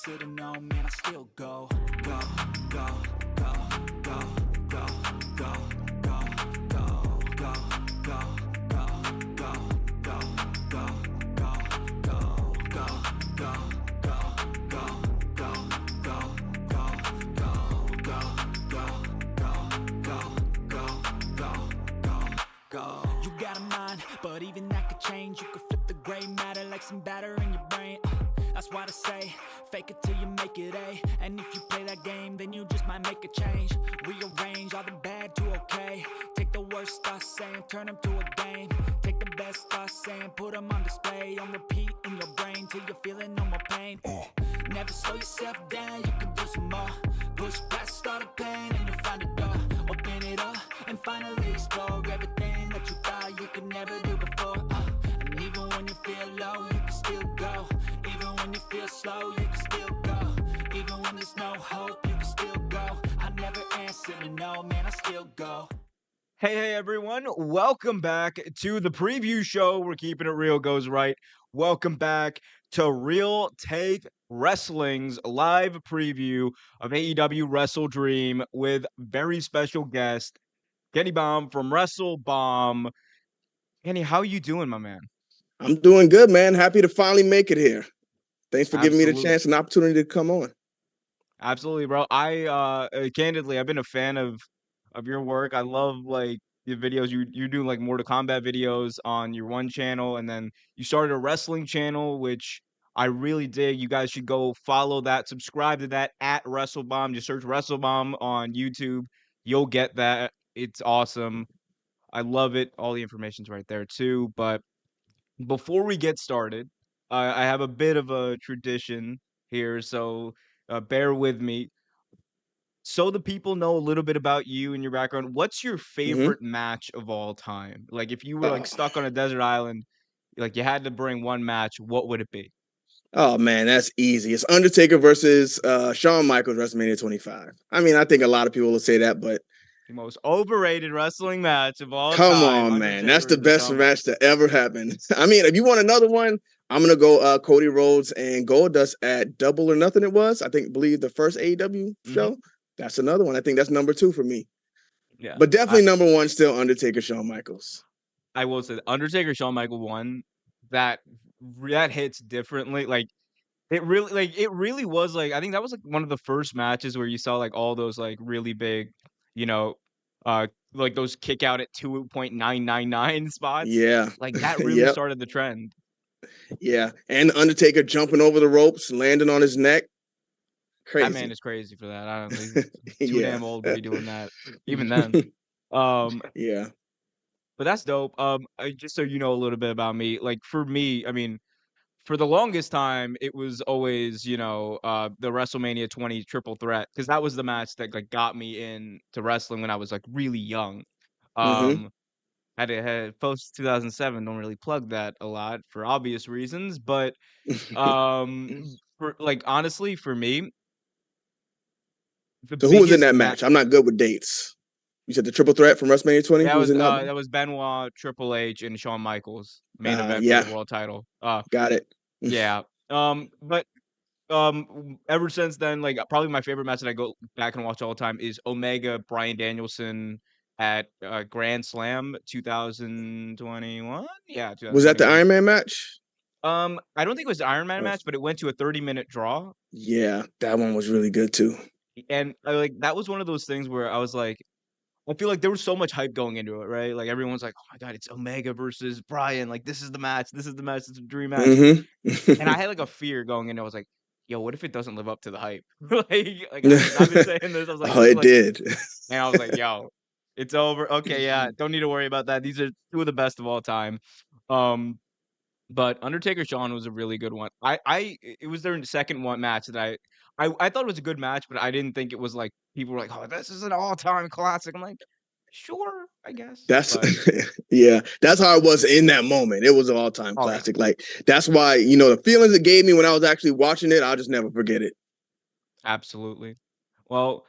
To know, man, I still go, go, go, go, go, go, go, go, go, go, go, go, go, go, go, go, go, go, go. You got a mind, but even that could change. You could flip the gray matter like some batter in your brain. That's why I say, fake it till you make it A. And if you play that game, then you just might make a change. Rearrange all the bad to okay. Take the worst thoughts saying, turn them to a game. Take the best thoughts saying, put them on display. On repeat in your brain till you're feeling no more pain. Never slow yourself down, you can do some more. Push past all the pain and you'll find a door. Open it up and finally explore everything that you thought you could never do before. And even when you feel low, you can still go. Even when you feel slow, you can still go. Even when there's no hope, you can still go. I never answer to no, man, I still go. Hey, everyone. Welcome back to the preview show. We're keeping it real goes right. Welcome back to Real Take Wrestling's live preview of AEW WrestleDream with very special guest, Kenny Baum from WrestleBomb. Kenny, how you doing, my man? I'm doing good, man. Happy to finally make it here. Thanks for giving me the Absolutely. chance and opportunity to come on. Absolutely, bro. Candidly, I've been a fan of your work. I love like the videos you do, like Mortal Kombat videos on your one channel, and then you started a wrestling channel, which I really dig. You guys should go follow that, subscribe to that at WrestleBomb. Just search WrestleBomb on YouTube. You'll get that. It's awesome. I love it. All the information's right there too. But before we get started, I have a bit of a tradition here, so bear with me. So the people know a little bit about you and your background. What's your Mm-hmm. favorite match of all time? Like, if you were like Oh. stuck on a desert island, like you had to bring one match, what would it be? Oh man, that's easy. It's Undertaker versus Shawn Michaels WrestleMania 25. I mean, I think a lot of people will say that, but The most overrated wrestling match of all come time, on, man. That's Undertaker the versus best Shawn match that ever happened. I mean, if you want another one, I'm gonna go Cody Rhodes and Goldust at Double or Nothing. It was, I think, believe the first AEW Mhm. show. That's another one. I think that's number 2 for me. Yeah, But definitely number 1 still Undertaker Shawn Michaels. I will say Undertaker Shawn Michaels one that that hits differently. Like it really was like I think that was like one of the first matches where you saw like all those like really big, you know, like those kick out at 2.999 spots. Yeah. Like that really Yep. started the trend. Yeah, and the Undertaker jumping over the ropes, landing on his neck. That man Crazy. is crazy for that. I don't know. He's too Yeah. damn old to be doing that. Even then. Um, Yeah. but that's dope. Just so you know a little bit about me, like for me, I mean, for the longest time, it was always, the WrestleMania 20 triple threat because that was the match that like got me into wrestling when I was like really young. Mm-hmm. Um, had post 2007, don't really plug that a lot for obvious reasons, but for like honestly, for me, the So who was in biggest that match match? I'm not good with dates. You said the triple threat from WrestleMania 20. Who was in that one? that was Benoit, Triple H, and Shawn Michaels main event for the Yeah, world title. got it. Yeah. But ever since then, like probably my favorite match that I go back and watch all the time is Omega Bryan Danielson at Grand Slam 2021. Yeah, Was that the 2021. Iron Man match? I don't think it was the Iron Man Oh, match, but it went to a 30-minute draw, yeah, that one was really good too. and like that was one of those things where I was like, I feel like there was so much hype going into it, right? Like everyone's like, "Oh my god, it's Omega versus Bryan! Like this is the match. This is the match. It's a dream match." And I Mm-hmm. had like a fear going in. I was like, "Yo, what if it doesn't live up to the hype?" I've been saying this. I was like, Oh, it did. and I was like, "Yo, it's over. Okay, yeah, don't need to worry about that. These are two of the best of all time." Um, but Undertaker Shawn was a really good one. It was their second one match that I thought it was a good match, but I didn't think it was like people were like, "Oh, this is an all-time classic." I'm like, sure, I guess, That's but yeah, that's how it was in that moment. It was an all-time oh yeah, classic. Like that's why, the feelings it gave me when I was actually watching it, I'll just never forget it. absolutely. Well,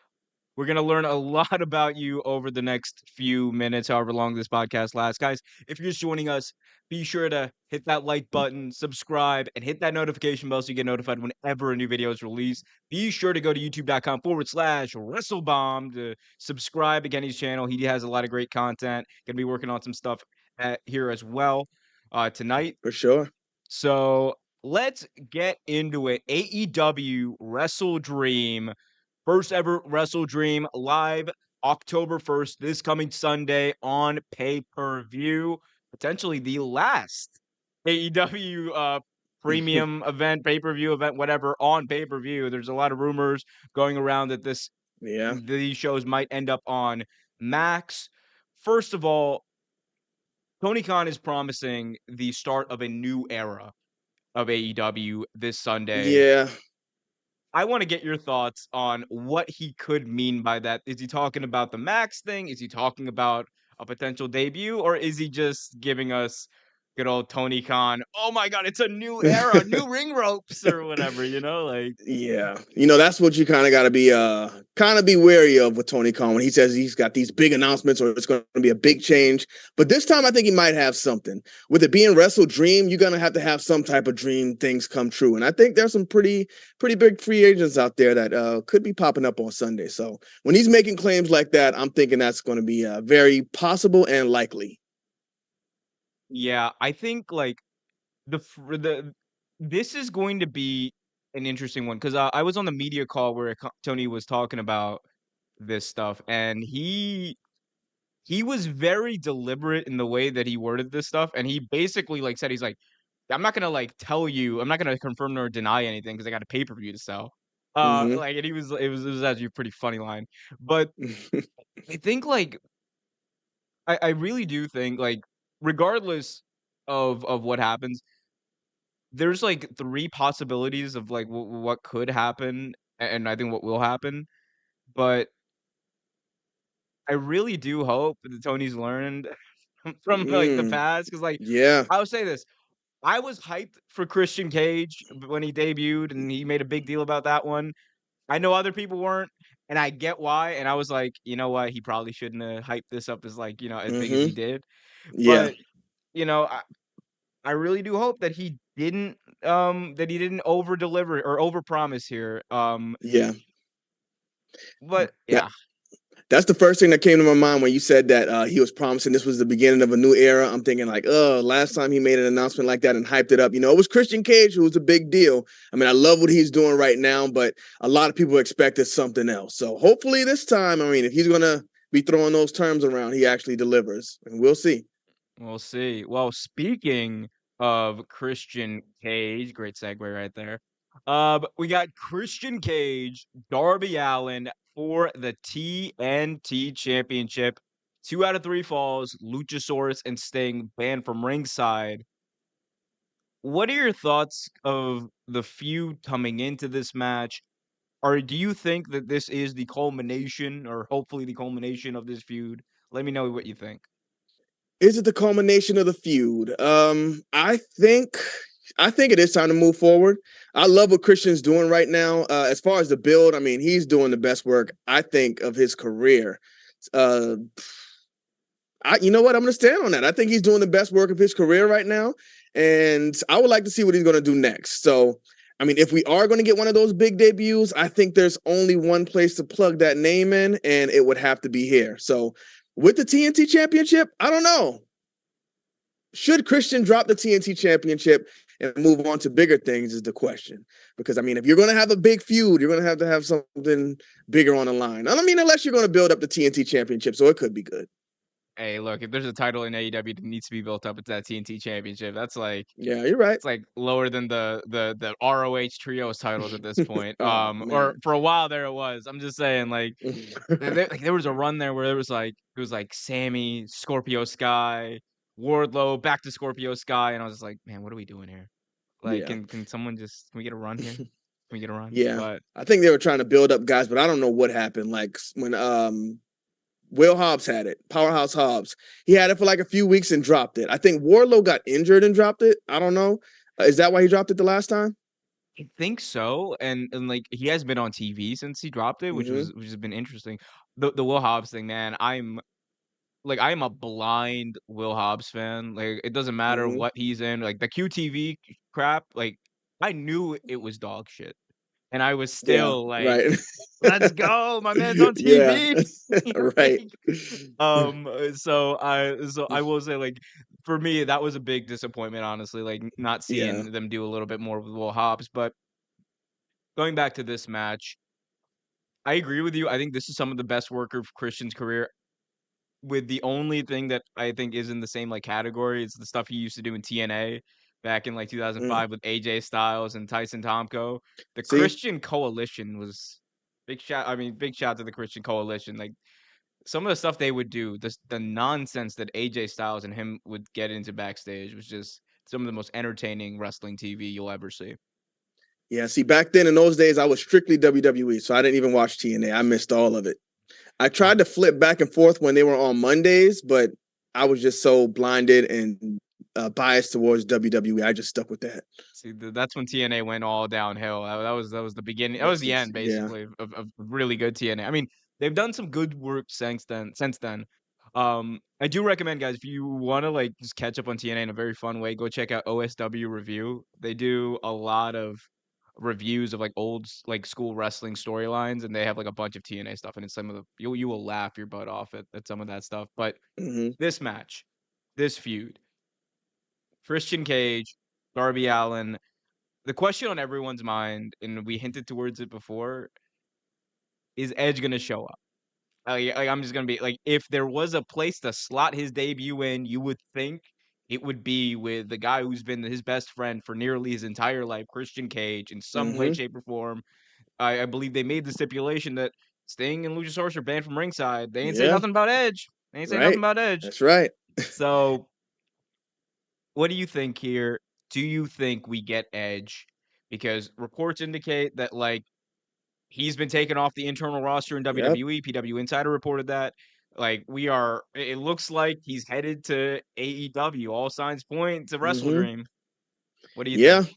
We're going to learn a lot about you over the next few minutes, however long this podcast lasts. Guys, if you're just joining us, be sure to hit that like button, subscribe, and hit that notification bell so you get notified whenever a new video is released. Be sure to go to youtube.com/WrestleBomb to subscribe to Kenny's channel. He has a lot of great content. Going to be working on some stuff here as well tonight. For sure. So let's get into it. AEW WrestleDream, first ever WrestleDream live October 1st, this coming Sunday on pay-per-view. Potentially the last AEW premium event, pay-per-view event, whatever, on pay-per-view. There's a lot of rumors going around that these shows might end up on Max. First of all, Tony Khan is promising the start of a new era of AEW this Sunday. Yeah. I want to get your thoughts on what he could mean by that. Is he talking about the Max thing? Is he talking about a potential debut? Or is he just giving us good old Tony Khan, oh my God, it's a new era, new ring ropes or whatever, like. Yeah. That's what you kind of got to be wary of with Tony Khan when he says he's got these big announcements or it's going to be a big change. But this time I think he might have something. With it being WrestleDream, you're going to have some type of dream things come true. And I think there's some pretty big free agents out there that could be popping up on Sunday. So when he's making claims like that, I'm thinking that's going to be very possible and likely. Yeah, I think like this is going to be an interesting one because I was on the media call where Tony was talking about this stuff, and he was very deliberate in the way that he worded this stuff, and he basically said he's like, I'm not gonna tell you, I'm not gonna confirm nor deny anything because I got a pay-per-view to sell. Mm-hmm. And it was actually a pretty funny line, but I think I really do think regardless of what happens, there's 3 possibilities of what could happen, and I think what will happen. But I really do hope that Tony's learned from the past, because Yeah. I'll say this. I was hyped for Christian Cage when he debuted and he made a big deal about that one. I know other people weren't, and I get why. And I was like, you know what? He probably shouldn't have hyped this up as as big as he did. Yeah. But I really do hope that he didn't over deliver or over promise here. Yeah. But yeah. That's the first thing that came to my mind when you said that he was promising this was the beginning of a new era. I'm thinking last time he made an announcement like that and hyped it up, it was Christian Cage who was a big deal. I mean, I love what he's doing right now, but a lot of people expected something else. So hopefully this time, if he's going to be throwing those terms around, he actually delivers, and we'll see. We'll see. Well, speaking of Christian Cage, great segue right there. We got Christian Cage, Darby Allin for the TNT Championship. 2 out of 3 falls, Luchasaurus and Sting banned from ringside. What are your thoughts of the feud coming into this match? Or do you think that this is the culmination, or hopefully the culmination of this feud? Let me know what you think. Is it the culmination of the feud? I think it is time to move forward. I love what Christian's doing right now. As far as the build, he's doing the best work, I think, of his career. You know what? I'm going to stand on that. I think he's doing the best work of his career right now, and I would like to see what he's going to do next. So, if we are going to get one of those big debuts, I think there's only one place to plug that name in, and it would have to be here. So, with the TNT Championship, I don't know. Should Christian drop the TNT Championship and move on to bigger things is the question. Because, if you're going to have a big feud, you're going to have something bigger on the line. Unless you're going to build up the TNT Championship, so it could be good. Hey, look, if there's a title in AEW that needs to be built up, it's that TNT Championship. That's yeah, you're right. It's lower than the ROH Trios titles at this point. Or for a while there it was. I'm just saying, there was a run there where it was Sammy, Scorpio Sky, Wardlow, back to Scorpio Sky, and I was just like, man, what are we doing here? Can can we get a run here? Can we get a run? Yeah, but I think they were trying to build up guys, but I don't know what happened. When Will Hobbs had it, Powerhouse Hobbs. He had it for a few weeks and dropped it. I think Wardlow got injured and dropped it. I don't know. Is that why he dropped it the last time? I think so, and like he has been on TV since he dropped it, Mm-hmm. which has been interesting. The Will Hobbs thing, man, I am a blind Will Hobbs fan. Like it doesn't matter Mm-hmm. what he's in. Like the QTV crap, like I knew it was dog shit, and I was Yeah. still like, Right. "Let's go, my man's on Yeah. TV." Right. Like, so I will say, like, for me, that was a big disappointment, honestly, like, not Yeah. seeing them do a little bit more with Will Hobbs, but going back to this match, I agree with you. I think this is some of the best work of Christian's career. With the only thing that I think is in the same like category is the stuff he used to do in TNA back in like Mm. 2005 with AJ Styles and Tyson Tomko. The See? Christian Coalition was big shout. I mean, big shout to the Christian Coalition. Like some of the stuff they would do, the nonsense that AJ Styles and him would get into backstage was just some of the most entertaining wrestling TV you'll ever see. Yeah. See, back then in those days, I was strictly WWE, so I didn't even watch TNA. I missed all of it. I tried to flip back and forth when they were on Mondays, but I was just so blinded and biased towards WWE. I just stuck with that. See, that's when TNA went all downhill. That was the beginning. That was the end, Yeah. basically, of really good TNA. I mean, they've done some good work since then. I do recommend, guys, if you want to like just catch up on TNA in a very fun way, go check out OSW Review. They do a lot of reviews of like like school wrestling storylines, and they have like a bunch of TNA stuff, and it's some of the you will laugh your butt off at some of that stuff. But Mm-hmm. this match, this feud, Christian Cage, Darby Allin. The question on everyone's mind, and we hinted towards it before, is Edge gonna show up? I'm just gonna be like, if there was a place to slot his debut in, you would think it would be with the guy who's been his best friend for nearly his entire life, Christian Cage, in some way, Mm-hmm. shape, or form. I believe they made the stipulation that Sting and Luchasaurus are banned from ringside. They ain't say Yeah. nothing about Edge. They ain't say nothing Right. about Edge. That's right. So, what do you think here? Do you think we get Edge? Because reports indicate that like he's been taken off the internal roster in Yep. WWE. PW Insider reported that. Like it looks like he's headed to AEW. All signs point to Mm-hmm. WrestleDream. What do you Yeah. think?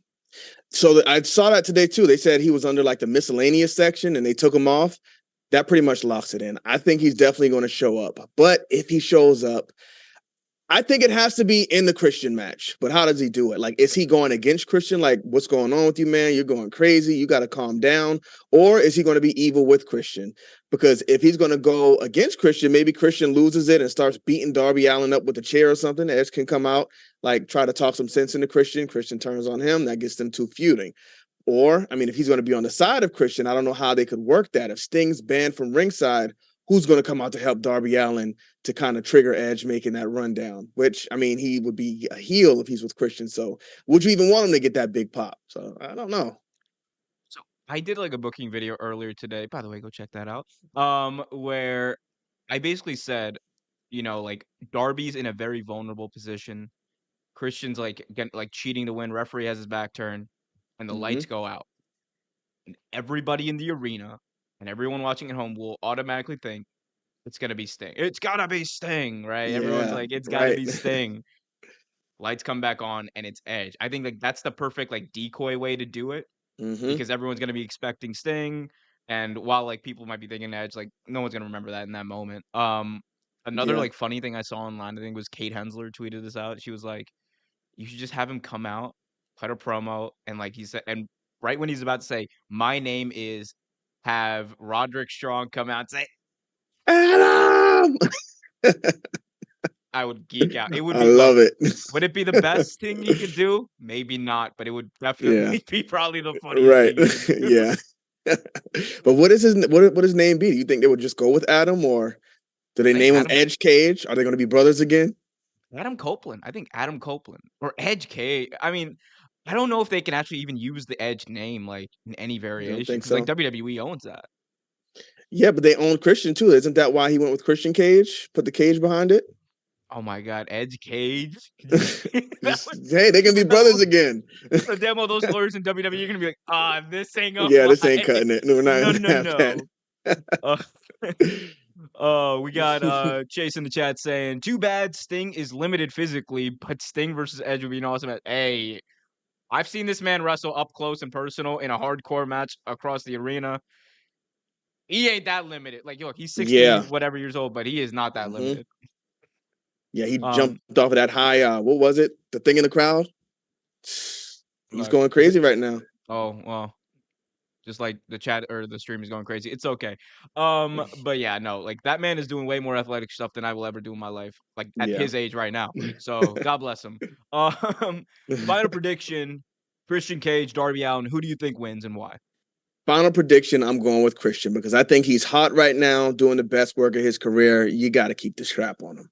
So I saw that today too. They said he was under like the miscellaneous section and they took him off. That pretty much locks it in. I think he's definitely going to show up. But if he shows up, I think it has to be in the Christian match. But how does he do it? Like, is he going against Christian? Like, what's going on with you, man? You're going crazy. You got to calm down. Or is he going to be evil with Christian? Because if he's going to go against Christian, maybe Christian loses it and starts beating Darby Allin up with a chair or something. Edge can come out, like, try to talk some sense into Christian. Christian turns on him. That gets them two feuding. Or, I mean, if he's going to be on the side of Christian, I don't know how they could work that. If Sting's banned from ringside, who's going to come out to help Darby Allin to kind of trigger Edge making that rundown? Which, I mean, he would be a heel if he's with Christian. So would you even want him to get that big pop? So I don't know. So I did like a booking video earlier today. By the way, go check that out. Where I basically said, like Darby's in a very vulnerable position. Christian's like cheating to win. Referee has his back turned, and the Mm-hmm. lights go out. And everybody in the arena and everyone watching at home will automatically think it's gonna be Sting. It's gotta be Sting, right? Everyone's Yeah, like, it's gotta right. be Sting. Lights come back on and it's Edge. I think like that's the perfect like decoy way to do it Mm-hmm. because everyone's gonna be expecting Sting. And while like people might be thinking Edge, like no one's gonna remember that in that moment. Another Yeah. like funny thing I saw online, I think was Kate Hensler tweeted this out. She was like, you should just have him come out, cut a promo, and like he said, and right when he's about to say, "My name is," have Roderick Strong come out and say, Adam! I would geek out. It would I be love it. would it be the best thing he could do? Maybe not, but it would Yeah, definitely be probably the funniest right. thing he could do. Yeah. But what is what his name be? Do you think they would just go with Adam, or do they Like name him Edge Cage? Are they going to be brothers again? Adam Copeland. I think Adam Copeland or Edge K. I mean, I don't know if they can actually even use the Edge name like in any You don't variation think because like so? WWE owns that. Yeah, but they own Christian too. Isn't that why he went with Christian Cage? Put the cage behind it. Oh my God, Edge Cage. Could you that Just, would hey, they can be the demo, brothers again. the demo. Those lawyers in WWE are gonna be like, this ain't gonna Yeah, this ain't fly. cutting it. No, we're No, not no, gonna have that. no. Uh, we got Chase in the chat saying, "Too bad Sting is limited physically, but Sting versus Edge would be an awesome match." Hey, I've seen this man wrestle up close and personal in a hardcore match across the arena. He ain't that limited. Like, look, he's 60 Yeah. whatever years old, but he is not that Hmm. limited. Yeah, he Um, jumped off of that high. What was it? The thing in the crowd. He's look, going crazy right now. oh well, just like the chat or the stream is going crazy. It's okay. But yeah, no, like that man is doing way more athletic stuff than I will ever do in my life, like at Yeah. his age right now. So God bless him. Final prediction: Christian Cage, Darby Allin. Who do you think wins and why? Final prediction, I'm going with Christian because I think he's hot right now, doing the best work of his career. You got to keep the strap on him.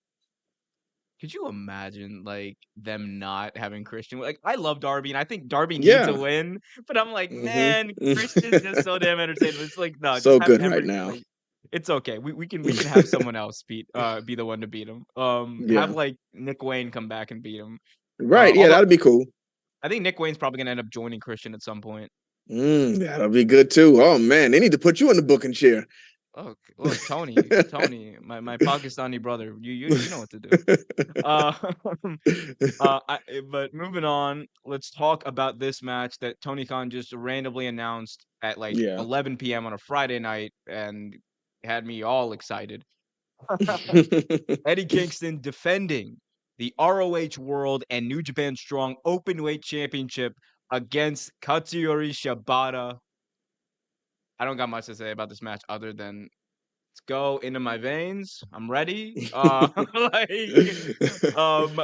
Could you imagine like them not having Christian? Like I love Darby and I think Darby needs a Yeah. win, but I'm like, Hmm. man, Christian's just so damn entertaining. It's like, no, just So have good right every now. like it's okay. We can have someone else be the one to beat him. Have Yeah. like Nick Wayne come back and beat him. Right. Yeah, Although that'd be cool. I think Nick Wayne's probably gonna end up joining Christian at some point. That'll be good too. Oh man, they need to put you in the booking chair. Oh, look, Tony, my Pakistani brother, you know what to do. Uh, but moving on, let's talk about this match that Tony Khan just randomly announced at like Yeah. 11 p.m. on a Friday night and had me all excited. Eddie Kingston defending the ROH World and New Japan Strong Openweight Championship against Katsuyori Shibata. I don't got much to say about this match other than let's go into my veins. I'm ready. Like, um,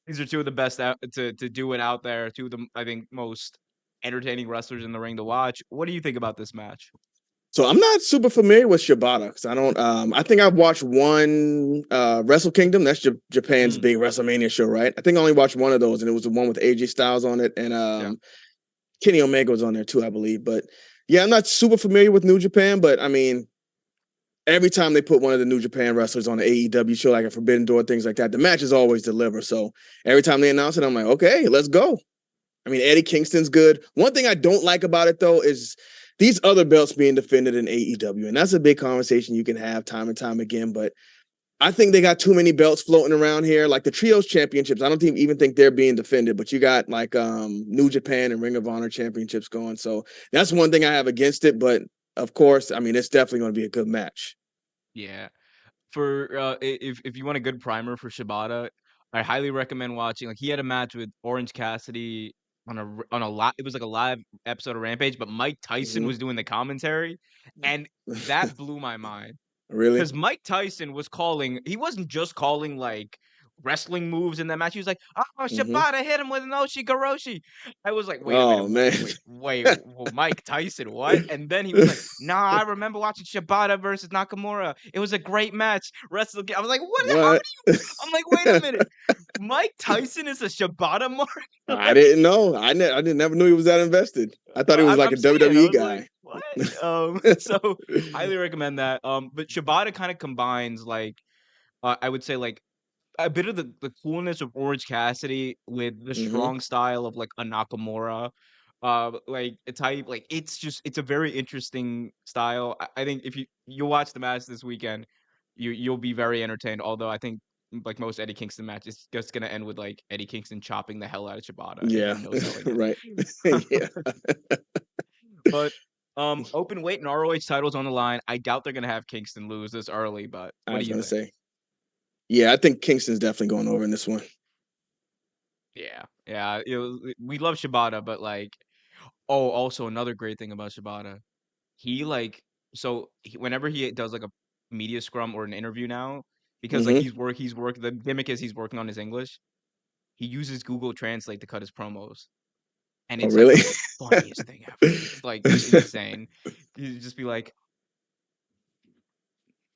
these are two of the best out to do it out there. Two of the I think most entertaining wrestlers in the ring to watch. What do you think about this match? So I'm not super familiar with Shibata because I don't. I think I've watched one Wrestle Kingdom. That's Japan's Mm, big WrestleMania show, right? I think I only watched one of those, and it was the one with AJ Styles on it, and yeah, Kenny Omega was on there too, I believe. But yeah, I'm not super familiar with New Japan, but I mean, every time they put one of the New Japan wrestlers on the AEW show, like a Forbidden Door, things like that, the matches always deliver. So every time they announce it, I'm like, okay, let's go. I mean, Eddie Kingston's good. One thing I don't like about it though is these other belts being defended in AEW, and that's a big conversation you can have time and time again. But I think they got too many belts floating around here, like the trios championships. I don't even think they're being defended, but you got like New Japan and Ring of Honor championships going. So that's one thing I have against it. But of course, I mean, it's definitely going to be a good match. yeah. For if you want a good primer for Shibata, I highly recommend watching. Like he had a match with Orange Cassidy on a lot. It was like a live episode of Rampage, but Mike Tyson Mm-hmm. was doing the commentary, and that blew my mind. Really? Because Mike Tyson was calling, he wasn't just calling like wrestling moves in that match. He was like, "Oh, Mm-hmm. Shibata hit him with an Oshigoroshi." I was like, "Wait a minute, Oh man. Mike Tyson, what?" And then he was like, "Nah, I remember watching Shibata versus Nakamura. It was a great match. Wrestle." I was like, "What? How What? do you?" I'm like, "Wait a minute, Mike Tyson is a Shibata mark." I Like, didn't know. I didn't never knew he was that invested. I thought he was like I'm a saying, I WWE was like, guy. "What?" So highly recommend that. But Shibata kind of combines like I would say like a bit of the coolness of Orange Cassidy with the Mm-hmm. strong style of like a Nakamura. Like a type like it's a very interesting style. I think if you watch the match this weekend, you'll be very entertained. Although I think like most Eddie Kingston matches, it's just gonna end with like Eddie Kingston chopping the hell out of Shibata and Yeah. then no selling it. Right. Yeah. But open weight and ROH titles on the line. I doubt they're gonna have Kingston lose this early. But I what do was you gonna think? say. Yeah, I think Kingston's definitely going over in this one. Yeah, yeah. We love Shibata, but like, oh, also another great thing about Shibata, he like, whenever he does like a media scrum or an interview now, because like Mm-hmm. he's work. The gimmick is he's working on his English. He uses Google Translate to cut his promos, and Oh, it's like really? the funniest thing ever. It's like insane. You just be like,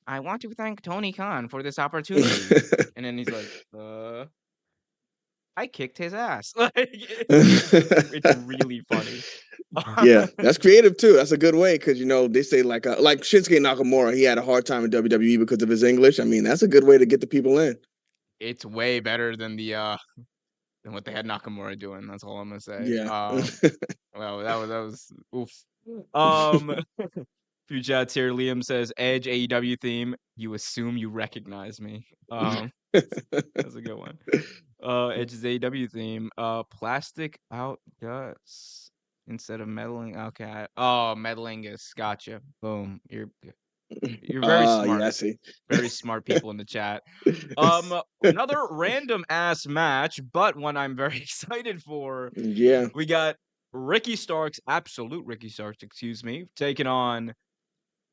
I want to thank Tony Khan for this opportunity, and then he's like, I kicked his ass. Like it's really funny. Yeah, that's creative too. That's a good way because they say like Shinsuke Nakamura, he had a hard time in WWE because of his English. I mean, that's a good way to get the people in. It's way better than than what they had Nakamura doing. That's all I'm gonna say. Yeah. Well, that was oof. Um, few chats here. Liam says Edge AEW theme. You assume you recognize me. That's a good one. Edge's AEW theme. Plastic out guts instead of meddling. Okay. Oh, meddlingus. Gotcha. Boom. You're very Yeah, smart. I see. Very smart people in the chat. Another random ass match, but one I'm very excited for. Yeah. We got Ricky Starks, absolute Ricky Starks, excuse me, taking on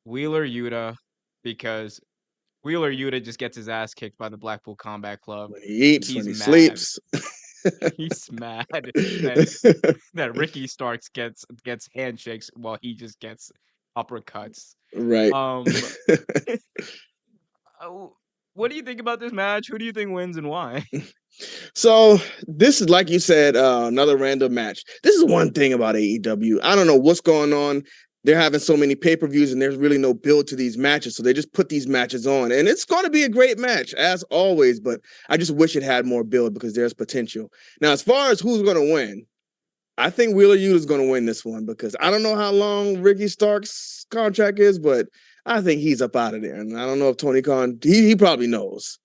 Wheeler Yuta because Wheeler Yuta just gets his ass kicked by the Blackpool Combat Club. When he eats, when He's he mad. sleeps. He's mad that Ricky Starks gets handshakes while he just gets uppercuts. Right. Um, oh, what do you think about this match? Who do you think wins and why? So this is, like you said, another random match. This is one thing about AEW. I don't know what's going on. They're having so many pay-per-views and there's really no build to these matches. So they just put these matches on. And it's going to be a great match, as always, but I just wish it had more build because there's potential. Now, as far as who's going to win, I think Wheeler Yuta is going to win this one because I don't know how long Ricky Stark's contract is, but I think he's up out of there. And I don't know if Tony Khan, he probably knows.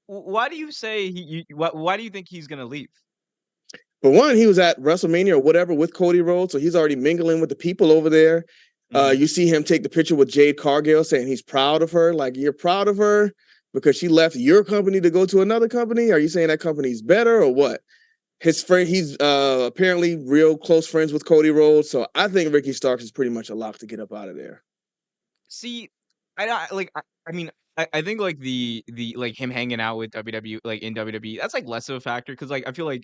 Why do you say why do you think he's gonna leave? For one, he was at WrestleMania or whatever with Cody Rhodes, so he's already mingling with the people over there. You see him take the picture with Jade Cargill saying he's proud of her. Like, you're proud of her because she left your company to go to another company? Are you saying that company's better or what? His friend, he's apparently real close friends with Cody Rhodes, so I think Ricky Starks is pretty much a lock to get up out of there. See, I mean, I think like the like him hanging out with WWE like in WWE, that's like less of a factor because like I feel like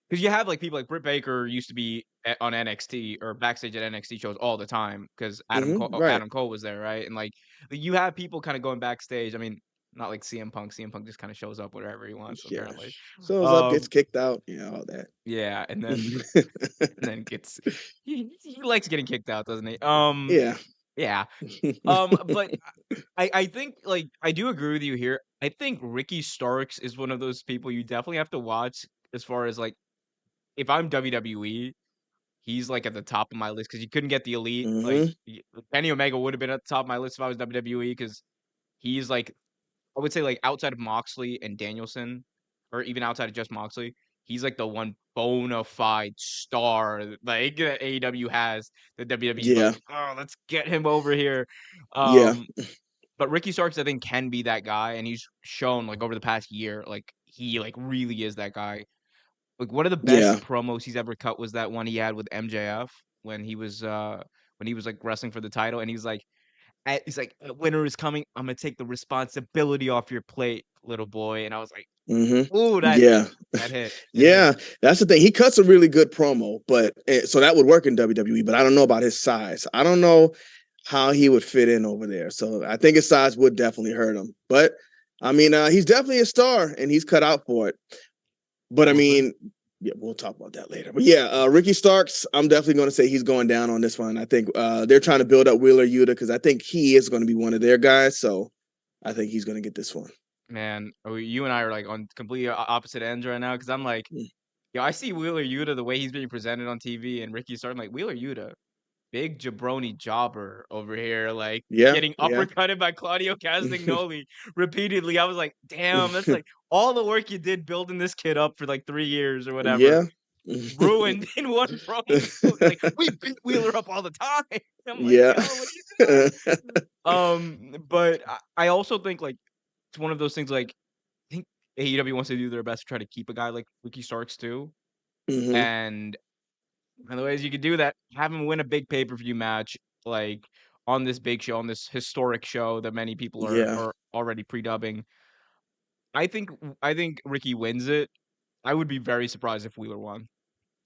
because you have like people like Britt Baker used to be on NXT or backstage at NXT shows all the time because Right. Adam Cole was there, right? And like you have people kind of going backstage. I mean, not like CM Punk. CM Punk just kind of shows up wherever he wants, Yeah. apparently. Shows up, gets kicked out, all that. Yeah, and then gets he likes getting kicked out, doesn't he? Yeah. Yeah. But I think like I do agree with you here. I think Ricky Starks is one of those people you definitely have to watch as far as like if I'm WWE, he's like at the top of my list because you couldn't get the elite. Like hmm Kenny Omega would have been at the top of my list if I was WWE because he's like I would say like outside of Moxley and Danielson, or even outside of just Moxley, he's like the one bona fide star like that AEW has that WWE's Yeah. like, oh, let's get him over here. Yeah. But Ricky Starks, I think, can be that guy, and he's shown like over the past year, like he like really is that guy. Like one of the best Yeah. promos he's ever cut was that one he had with MJF when he was like wrestling for the title, and he's like, winter is coming. I'm gonna take the responsibility off your plate, little boy. And I was like, hmm ooh, that hit. Yeah. That hit. It hit. Yeah. That's the thing. He cuts a really good promo, but so that would work in WWE, but I don't know about his size. I don't know how he would fit in over there. So I think his size would definitely hurt him. But I mean, he's definitely a star and he's cut out for it. But I mean, yeah, we'll talk about that later. But yeah, Ricky Starks, I'm definitely going to say he's going down on this one. I think they're trying to build up Wheeler Yuta because I think he is going to be one of their guys. So I think he's going to get this one. Man, you and I are like on completely opposite ends right now because I'm like, yo, I see Wheeler Yuta the way he's being presented on TV, and Ricky starting like Wheeler Yuta, big jabroni jobber over here, like Yeah, getting yeah. uppercutted by Claudio Castagnoli repeatedly. I was like, damn, that's like all the work you did building this kid up for like 3 years or whatever. Yeah. Ruined in one promo. Like we beat Wheeler up all the time. I'm like, Yeah. yo, what are you doing? But I also think like it's one of those things like I think AEW wants to do their best to try to keep a guy like Ricky Starks too. hmm And one of the ways you could do that, have him win a big pay-per-view match, like on this big show, on this historic show that many people Yeah. are already pre-dubbing. I think Ricky wins it. I would be very surprised if Wheeler won.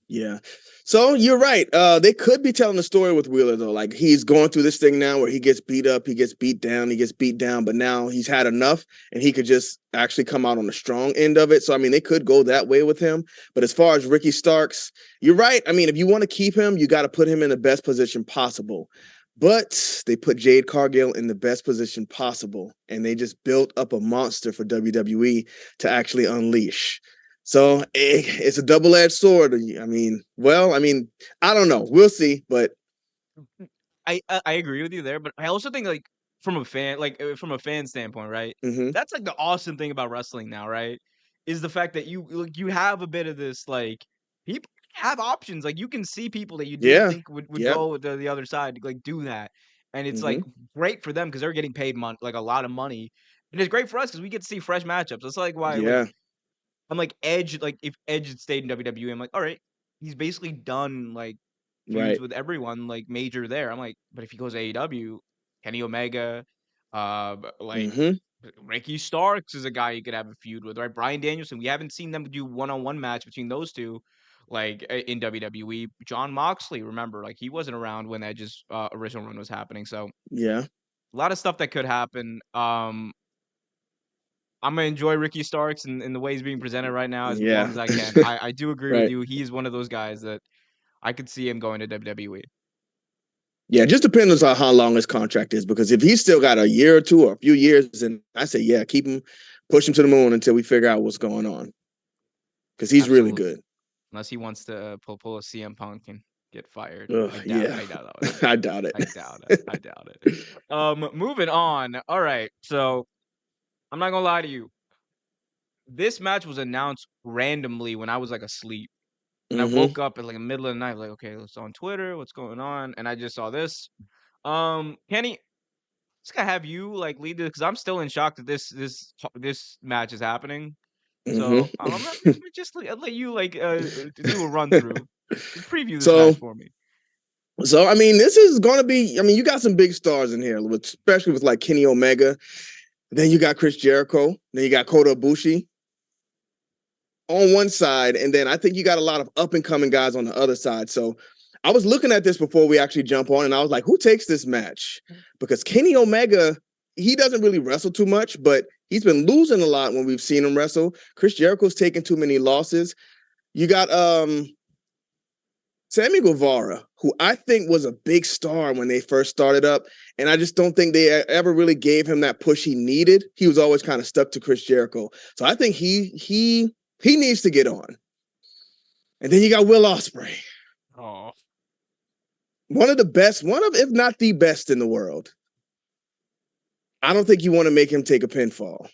Yeah. So you're right. They could be telling the story with Wheeler though. Like he's going through this thing now where he gets beat up, he gets beat down, but now he's had enough and he could just actually come out on the strong end of it. So I mean, they could go that way with him. But as far as Ricky Starks, you're right. I mean, if you want to keep him, you got to put him in the best position possible. But they put Jade Cargill in the best position possible, and they just built up a monster for WWE to actually unleash. So it's a double-edged sword. I mean, I don't know. We'll see, but I agree with you there, but I also think like from a fan standpoint, right? mm-hmm. That's like the awesome thing about wrestling now, right? is the fact that you have a bit of this, like, people have options, like, you can see people that you didn't Yeah. think would Yep. go to the other side, like, do that, and it's, like, Mhm. great for them because 'cause they're getting paid like, a lot of money, and it's great for us because we get to see fresh matchups. That's, like, why, like, Yeah. I'm like, Edge, like, if Edge had stayed in WWE, I'm like, "Alright, he's basically done, like, feuds Right. with everyone, like, major there." I'm like, but if he goes to AEW, Kenny Omega, like, Mhm. Ricky Starks is a guy you could have a feud with, right? Bryan Danielson, we haven't seen them do one-on-one match between those 2, like, in WWE. Jon Moxley, remember, like, he wasn't around when Edge's, original run was happening, so Yeah. a lot of stuff that could happen. I'm gonna enjoy Ricky Starks and the way he's being presented right now as long Yeah. as I can. I do agree with Right. you. He's one of those guys that I could see him going to WWE. Yeah, it just depends on how long his contract is. Because if he's still got a year or 2 or a few years, then I say, yeah, keep him, push him to the moon until we figure out what's going on. Because he's really Absolutely. good. Unless he wants to pull a CM Punk and get fired. Ugh, yeah. I doubt that would I happen. doubt it. I doubt it. I doubt it. Moving on. All right. So I'm not gonna lie to you. This match was announced randomly when I was like asleep. And I Mhm. woke up in like the middle of the night, like, okay, it's on Twitter, what's going on? And I just saw this. Kenny, just gotta have you like lead this because I'm still in shock that this match is happening. Mhm. So I'm gonna just let you like do a run through, preview this So match for me. I mean, this is gonna be. I mean, you got some big stars in here, especially with like Kenny Omega. Then you got Chris Jericho. Then you got Kota Ibushi on one side, and then I think you got a lot of up and coming guys on the other side. So I was looking at this before we actually jump on, and I was like, who takes this match? Because Kenny Omega, he doesn't really wrestle too much, but he's been losing a lot when we've seen him wrestle. Chris Jericho's taken too many losses. You got Sammy Guevara, who I think was a big star when they first started up, and I just don't think they ever really gave him that push he needed. He was always kind of stuck to Chris Jericho, so I think he needs to get on. And then you got Will Ospreay, Oh, one of the best, one of if not the best in the world. I don't think you want to make him take a pinfall.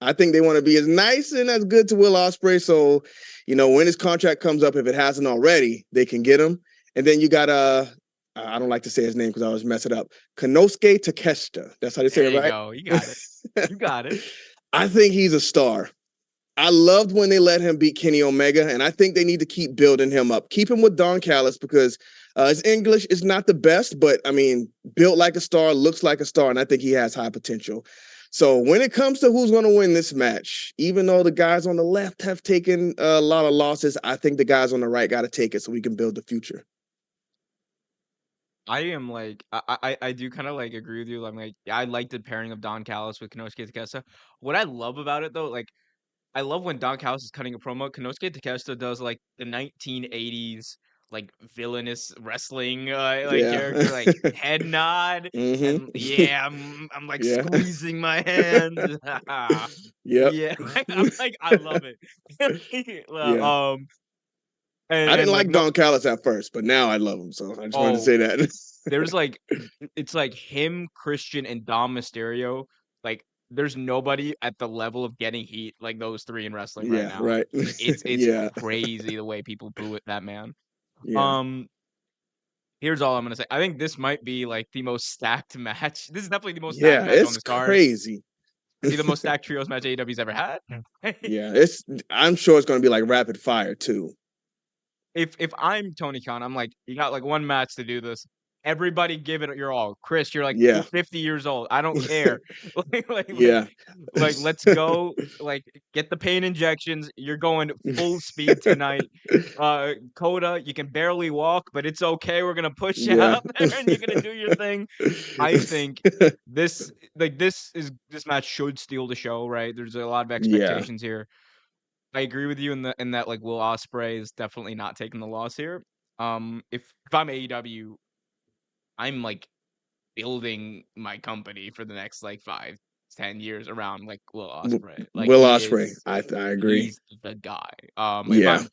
I think they want to be as nice and as good to Will Ospreay, so when his contract comes up, if it hasn't already, they can get him. And then you got I don't like to say his name because I always mess it up. Konosuke Takeshita. That's how they say there it, you right? go. You got it. You got it. I think he's a star. I loved when they let him beat Kenny Omega, and I think they need to keep building him up. Keep him with Don Callis because his English is not the best, but I mean, built like a star, looks like a star, and I think he has high potential. So when it comes to who's going to win this match, even though the guys on the left have taken a lot of losses, I think the guys on the right got to take it so we can build the future. I am like I do kind of like agree with you. I'm like I like the pairing of Don Callis with Konosuke Takeshita. What I love about it though, like I love when Don Callis is cutting a promo. Konosuke Takeshita does like the 1980s like villainous wrestling like Yeah. character, like head nod and Mm-hmm. yeah, I'm like Yeah. squeezing my hands. Yep. Yeah, I'm like I love it. Yeah. I And didn't like like no, Don Callis at first, but now I love him. So I just wanted to oh, say that. there's like it's like him, Christian, and Dom Mysterio. Like there's nobody at the level of getting heat like those 3 in wrestling right Yeah, now. right. Like it's Yeah. crazy the way people boo at that man. Yeah. Um, here's all I'm gonna say. I think this might be like the most stacked match. This is definitely the most stacked Yeah, match on it's this card. crazy. Is he the most stacked trios match AEW's ever had? Yeah, I'm sure it's going to be like rapid fire too. If I'm Tony Khan, I'm like, you got like 1 match to do this. Everybody give it your all. Chris, you're Yeah. 50 years old. I don't care. Like, like, like, Yeah. let's go. Like, get the pain injections. You're going full speed tonight. Coda, you can barely walk, but it's okay. We're gonna push you Yeah. out there, and you're gonna do your thing. I think this match should steal the show. Right? There's a lot of Yeah. expectations here. I agree with you in that like Will Ospreay is definitely not taking the loss here. If I'm AEW, I'm like building my company for the next like 5, 10 years around like Will Ospreay. Like Will Ospreay. I agree. he's the guy. If Yeah.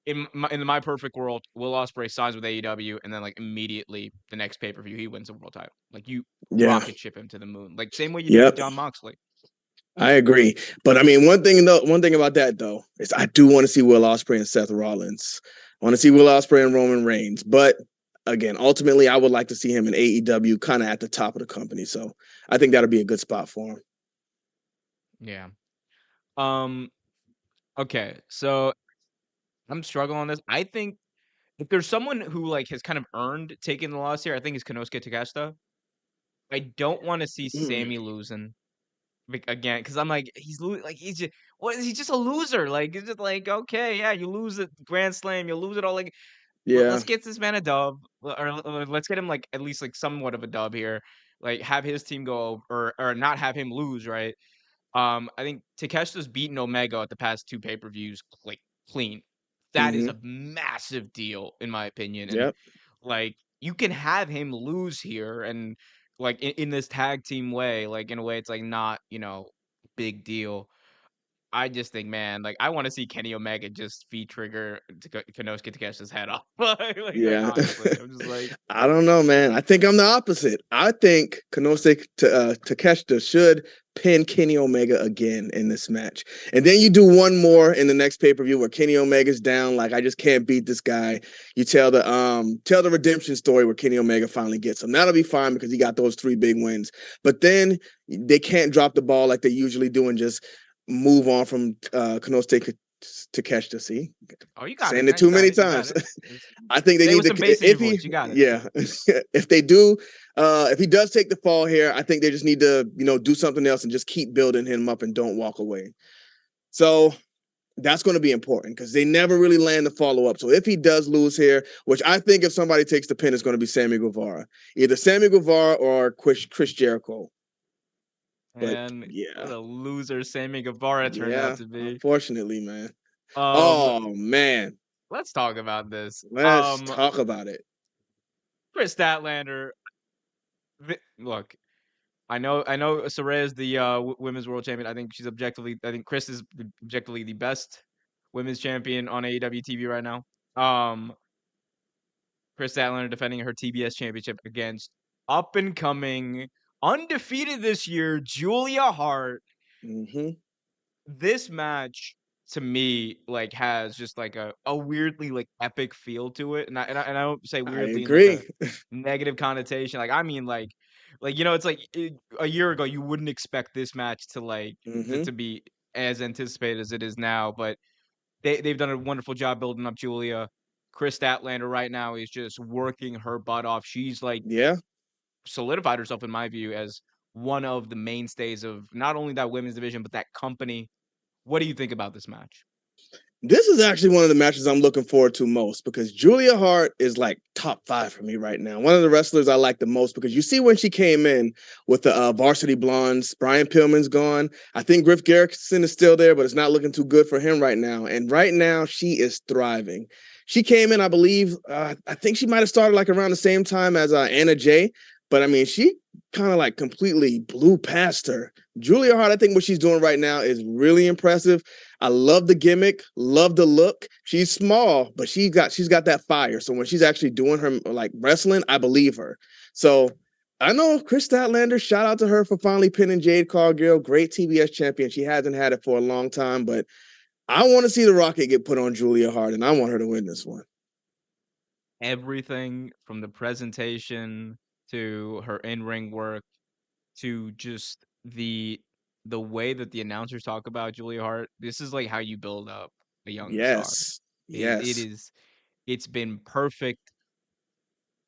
I'm in my perfect world, Will Ospreay signs with AEW and then like immediately the next pay-per-view he wins the world title. Like you Yeah. rocket ship him to the moon. Like same way you did with Yep. John Moxley. I agree. But I mean, one thing about that though is I do want to see Will Ospreay and Seth Rollins. I want to see Will Ospreay and Roman Reigns. But again, ultimately, I would like to see him in AEW, kind of at the top of the company. So I think that'll be a good spot for him. Yeah. Um. Okay. So I'm struggling on this. I think if there's someone who like has kind of earned taking the loss here, I think it's Konosuke Takeshita. I don't want to see Mm. Sammy losing again because I'm like he's just what he's just a loser. Like it's just like okay, yeah, you lose at Grand Slam, you lose it all. Like Yeah. let's get this man a dub, or let's get him like at least like somewhat of a dub here. Like have his team go or not have him lose, right? I think Takeshita's beaten Omega at the past 2 pay-per-views clean. That is Mm-hmm. a massive deal in my opinion, and Yep. like you can have him lose here and like in this tag team way, like in a way it's like not, big deal. I just think, man, like I want to see Kenny Omega just feed trigger Konosuke Takeshita's head off. like Yeah. honestly, I'm just like, I don't know, man. I think I'm the opposite. I think Takeshita should pin Kenny Omega again in this match. And then you do one more in the next pay-per-view where Kenny Omega's down, like I just can't beat this guy. You tell the redemption story where Kenny Omega finally gets him. That'll be fine because he got those 3 big wins. But then they can't drop the ball like they usually do and just move on from Konosuke Takeshita. See? oh, you got it, Saying it man. You too got many it. You got times. it. I think they Say it need with to some bass in your if he voice. You got it. yeah if they do if he does take the fall here, I think they just need to do something else and just keep building him up and don't walk away. So that's going to be important because they never really land the follow up. So if he does lose here, which I think if somebody takes the pin, it's going to be Sammy Guevara, either Sammy Guevara or Chris Jericho. But And what yeah, a loser Sammy Guevara turned out yeah, to be. unfortunately, man. Um, Oh man, let's talk about this. let's talk about it. Chris Statlander. Look, I know Saraya is the women's world champion. I think Chris is objectively the best women's champion on AEW TV right now. Um, Chris Statlander defending her TBS championship against up and coming, undefeated this year, Julia Hart. Mm-hmm. This match to me like has just like a weirdly like epic feel to it, and I don't say I weirdly in like a agree. negative connotation. Like I mean like it's like a year ago you wouldn't expect this match to like Mm-hmm. to be as anticipated as it is now, but they've done a wonderful job building up Julia. Chris Statlander right now is just working her butt off. She's like Yeah. solidified herself in my view as one of the mainstays of not only that women's division but that company. What do you think about this match? This is actually one of the matches I'm looking forward to most because Julia Hart is like top 5 for me right now. One of the wrestlers I like the most because you see when she came in with the Varsity Blondes, Brian Pillman's gone. I think Griff Garrison is still there, but it's not looking too good for him right now. And right now she is thriving. She came in, I believe, I think she might have started like around the same time as Anna Jay. But I mean, she kind of like completely blew past her. Julia Hart, I think what she's doing right now is really impressive. I love the gimmick, love the look. She's small, but she's got that fire. So when she's actually doing her like wrestling, I believe her. So I know Chris Statlander, shout out to her for finally pinning Jade Cargill, great TBS champion. She hasn't had it for a long time, but I want to see the Rocket get put on Julia Hart, and I want her to win this one. Everything from the presentation to her in-ring work to just the way that the announcers talk about Julia Hart. This is like how you build up a young star. Yes. It Yes. is it's been perfect.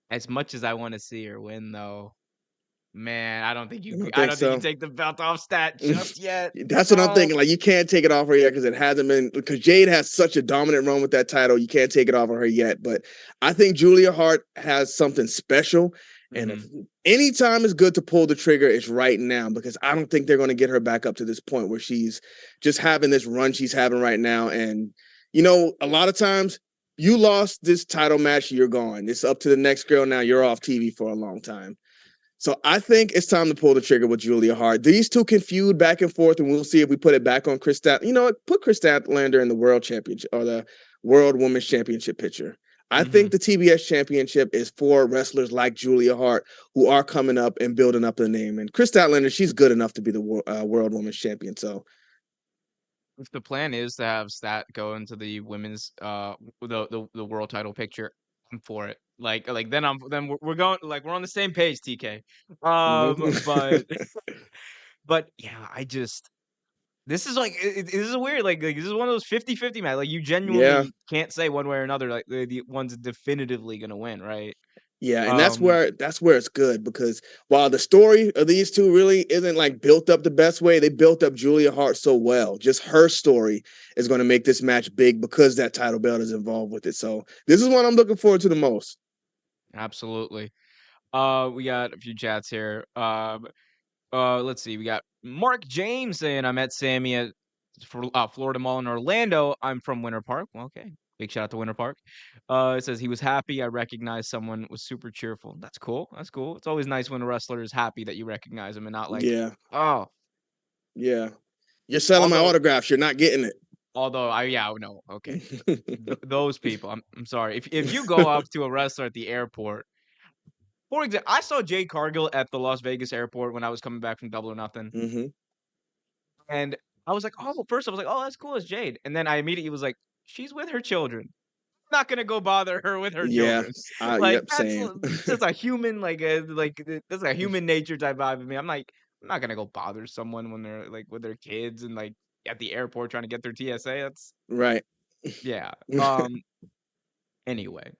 As much as I want to see her win though, man, You don't I think don't think you so? take the belt off Stat just yet. That's what I'm No. thinking. Like, you can't take it off her yet because it hasn't been, because Jade has such a dominant run with that title. You can't take it off of her yet. But I think Julia Hart has something special. And if any time is good to pull the trigger, it's right now because I don't think they're going to get her back up to this point where she's just having this run she's having right now. And, a lot of times you lost this title match, you're gone. It's up to the next girl now. You're off TV for a long time. So I think it's time to pull the trigger with Julia Hart. These two can feud back and forth, and we'll see if we put it back on Chris Stat. Put Chris Statlander in the World Championship or the World Women's Championship picture. I think the TBS championship is for wrestlers like Julia Hart, who are coming up and building up the name. And Kris Statlander, she's good enough to be the world women's champion. So if the plan is to have Stat go into the women's the world title picture, I'm for it. Like then we're going like we're on the same page, TK. But but yeah, I just this is like this is weird. Like this is one of those 50-50 match. Like you yeah. genuinely can't say one way or another. Like the one's definitively gonna win, right? Yeah, and Um, that's where it's good because while the story of these two really isn't like built up the best way, they built up Julia Hart so well. Just her story is going to make this match big because that title belt is involved with it. So this is what I'm looking forward to the most. absolutely. We got a few chats here. Let's see. We got Mark James saying I met Sammy at Florida Mall in Orlando. I'm from Winter Park. Well, okay. Big shout out to Winter Park. It says he was happy. I recognized someone was super cheerful. That's cool. That's cool. It's always nice when a wrestler is happy that you recognize him and not like, Yeah, oh. yeah. You're selling my autographs. You're not getting it. Although no, okay. Those people. I'm sorry. If you go up to a wrestler at the airport, for example, I saw Jade Cargill at the Las Vegas airport when I was coming back from Double or Nothing. Mm-hmm. And I was like, oh, first I was like, oh, that's cool, it's Jade. And then I immediately was like, she's with her children. I'm not gonna go bother her with her Yeah. children. Like Yep. that's Same. just a human, that's a human nature type vibe of me. I'm not gonna go bother someone when they're like with their kids and like at the airport trying to get their TSA. That's Right. yeah. Anyway,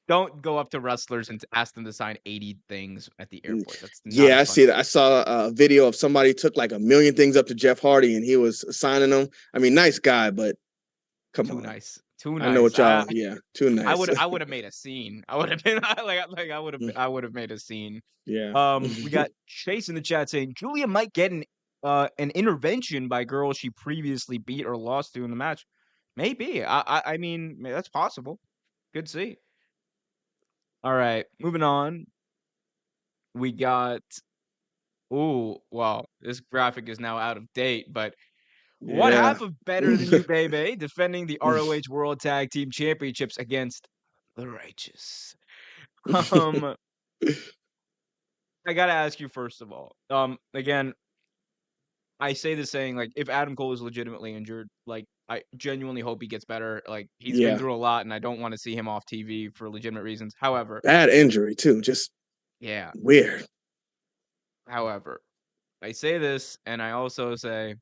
don't go up to wrestlers and ask them to sign 80 things at the airport. That's not Yeah, a I fun see that. thing. I saw a video of somebody took like a million things up to Jeff Hardy and he was signing them. I mean, nice guy, but come Too on. nice. Too I know nice. what y'all. Yeah, too nice. I would have made a scene. I would have been like I would have made a scene. Yeah. We got Chase in the chat saying Julia might get an intervention by girls she previously beat or lost to in the match. Maybe. I mean that's possible. Could see. All right, moving on. We got ooh, wow, this graphic is now out of date, but what Yeah. half of Better Than You, Baby, defending the ROH World Tag Team Championships against the Righteous? Um, I gotta ask you first of all. Again, I say this saying like if Adam Cole is legitimately injured, like I genuinely hope he gets better. Like he's been Yeah. through a lot, and I don't want to see him off TV for legitimate reasons. However, Bad injury too. Just yeah. weird. However, I say this, and I also say,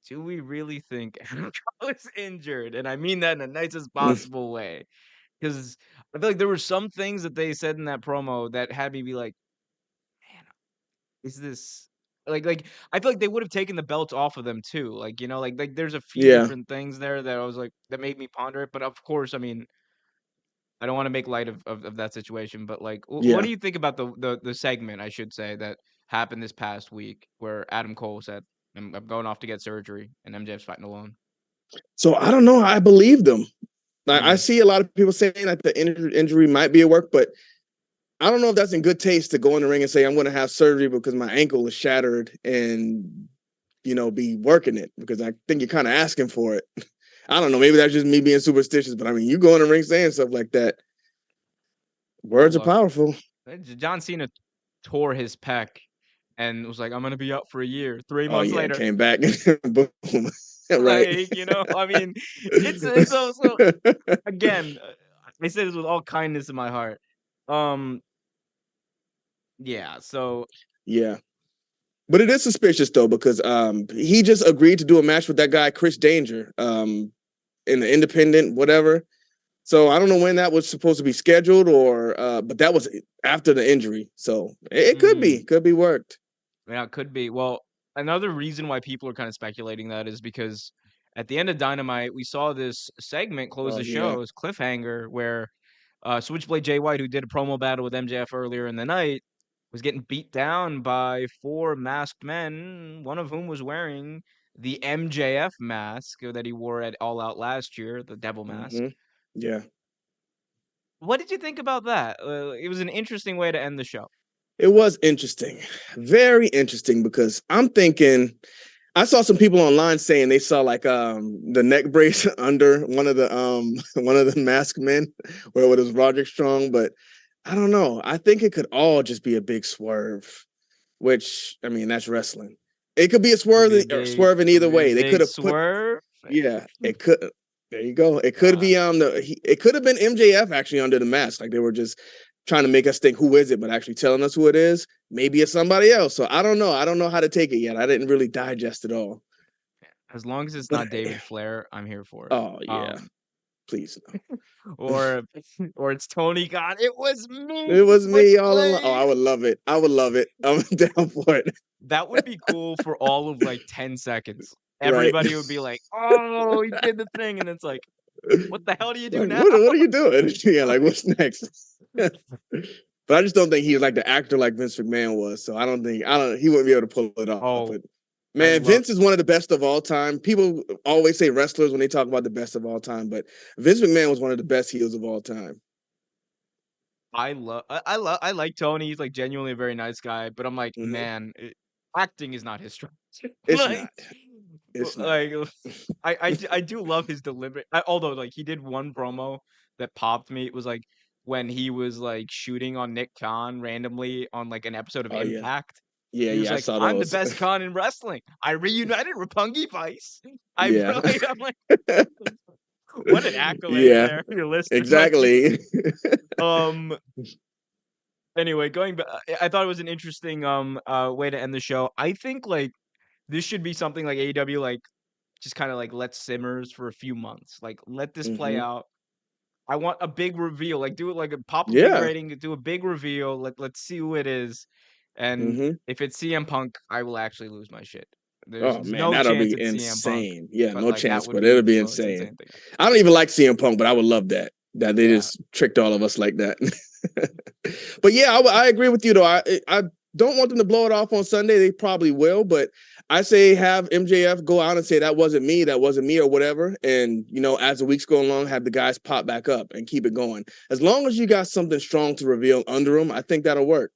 do we really think Adam Cole is injured? And I mean that in the nicest possible way. Because I feel like there were some things that they said in that promo that had me be like, "Man, is this like I feel like they would have taken the belt off of them too." Like, you know, like there's a few Yeah. different things there that I was like that made me ponder it. But of course, I mean, I don't want to make light of that situation. But like, what Yeah. do you think about the segment I should say that happened this past week where Adam Cole said, I'm going off to get surgery and MJF's fighting alone." So I don't know. I believe them. I Mm. see a lot of people saying that the injury might be at work, but I don't know if that's in good taste to go in the ring and say I'm going to have surgery because my ankle is shattered and be working it because I think you're kind of asking for it. I don't know. Maybe that's just me being superstitious, but I mean, you go in the ring saying stuff like that. Well, Words are look, powerful. John Cena tore his pec and was like, "I'm gonna be out for a year." 3 Oh months yeah, later, came back. Boom. Right. like I mean, it's also again, I say this with all kindness in my heart. Um, yeah. So Yeah. But it is suspicious though, because he just agreed to do a match with that guy, Chris Danger, in the independent, whatever. So I don't know when that was supposed to be scheduled or but that was after the injury. So it could be worked. yeah, it could be. Well, another reason why people are kind of speculating that is because at the end of Dynamite, we saw this segment close Oh the yeah. show as cliffhanger where Switchblade Jay White, who did a promo battle with MJF earlier in the night, was getting beat down by 4 masked men, one of whom was wearing the MJF mask that he wore at All Out last year, the Devil Mask. Mm-hmm. Yeah. What did you think about that? It was an interesting way to end the show. It was interesting. Very interesting because I'm thinking I saw some people online saying they saw like the neck brace under one of the one of the masked men where it was Roderick Strong, but I don't know. I think it could all just be a big swerve, which I mean that's wrestling. It could be a swerve in either Could be a way. They could big have put swerve. yeah, it could. There you go. It could be it could have been MJF actually under the mask. Like they were just trying to make us think who is it, but actually telling us who it is. Maybe it's somebody else. So I don't know. I don't know how to take it yet. I didn't really digest it all. As long as it's But not David Flair, I'm here for it. oh yeah, please no. Or or it's Tony Khan. It was me. It was Switch me all along. Oh, I blade. would love it. I would love it. I'm down for it. That would be cool for all of like 10 seconds. Right. Everybody would be like, "Oh, he did the thing," and it's like, "What the hell do you do Like now?" what are you doing? Yeah, like what's next? But I just don't think he's like the actor like Vince McMahon was. So I don't he wouldn't be able to pull it off. Oh, But I man, love Vince is one of the best of all time. People always say wrestlers when they talk about the best of all time, but Vince McMahon was one of the best heels of all time. I like Tony. He's like genuinely a very nice guy, but I'm like, Mhm. man, acting is not his strength. It's like, not. It's not. like I do love his delivery. Although like he did one promo that popped me. It was like when he was like shooting on Nick Khan randomly on like an episode of Oh yeah. Impact. Yeah, He was yeah, I like, saw "I'm the those. best Khan in wrestling. I reunited Roppongi Vice." Yeah. I'm like, what an accolade Yeah, there, your listeners might be. exactly. Um. Anyway, going back, I thought it was an interesting way to end the show. I think like this should be something like AEW like just kind of like let simmers for a few months. Like let this play Mhm. out. I want a big reveal. Like do it like a pop a big Yeah. rating, do a big reveal. Let's see who it is. And Mhm. if it's CM Punk, I will actually lose my shit. There's Oh man, no that'll chance be it's CM Punk, insane. Yeah, but no like that chance, would but be it'll the be most insane. insane thing ever. I don't even like CM Punk, but I would love that. That they Yeah. just tricked all of us like that. But yeah, I agree with you though. I don't want them to blow it off on Sunday. They probably will, but I say have MJF go out and say that wasn't me, or whatever. And as the weeks go along, have the guys pop back up and keep it going. As long as you got something strong to reveal under them, I think that'll work.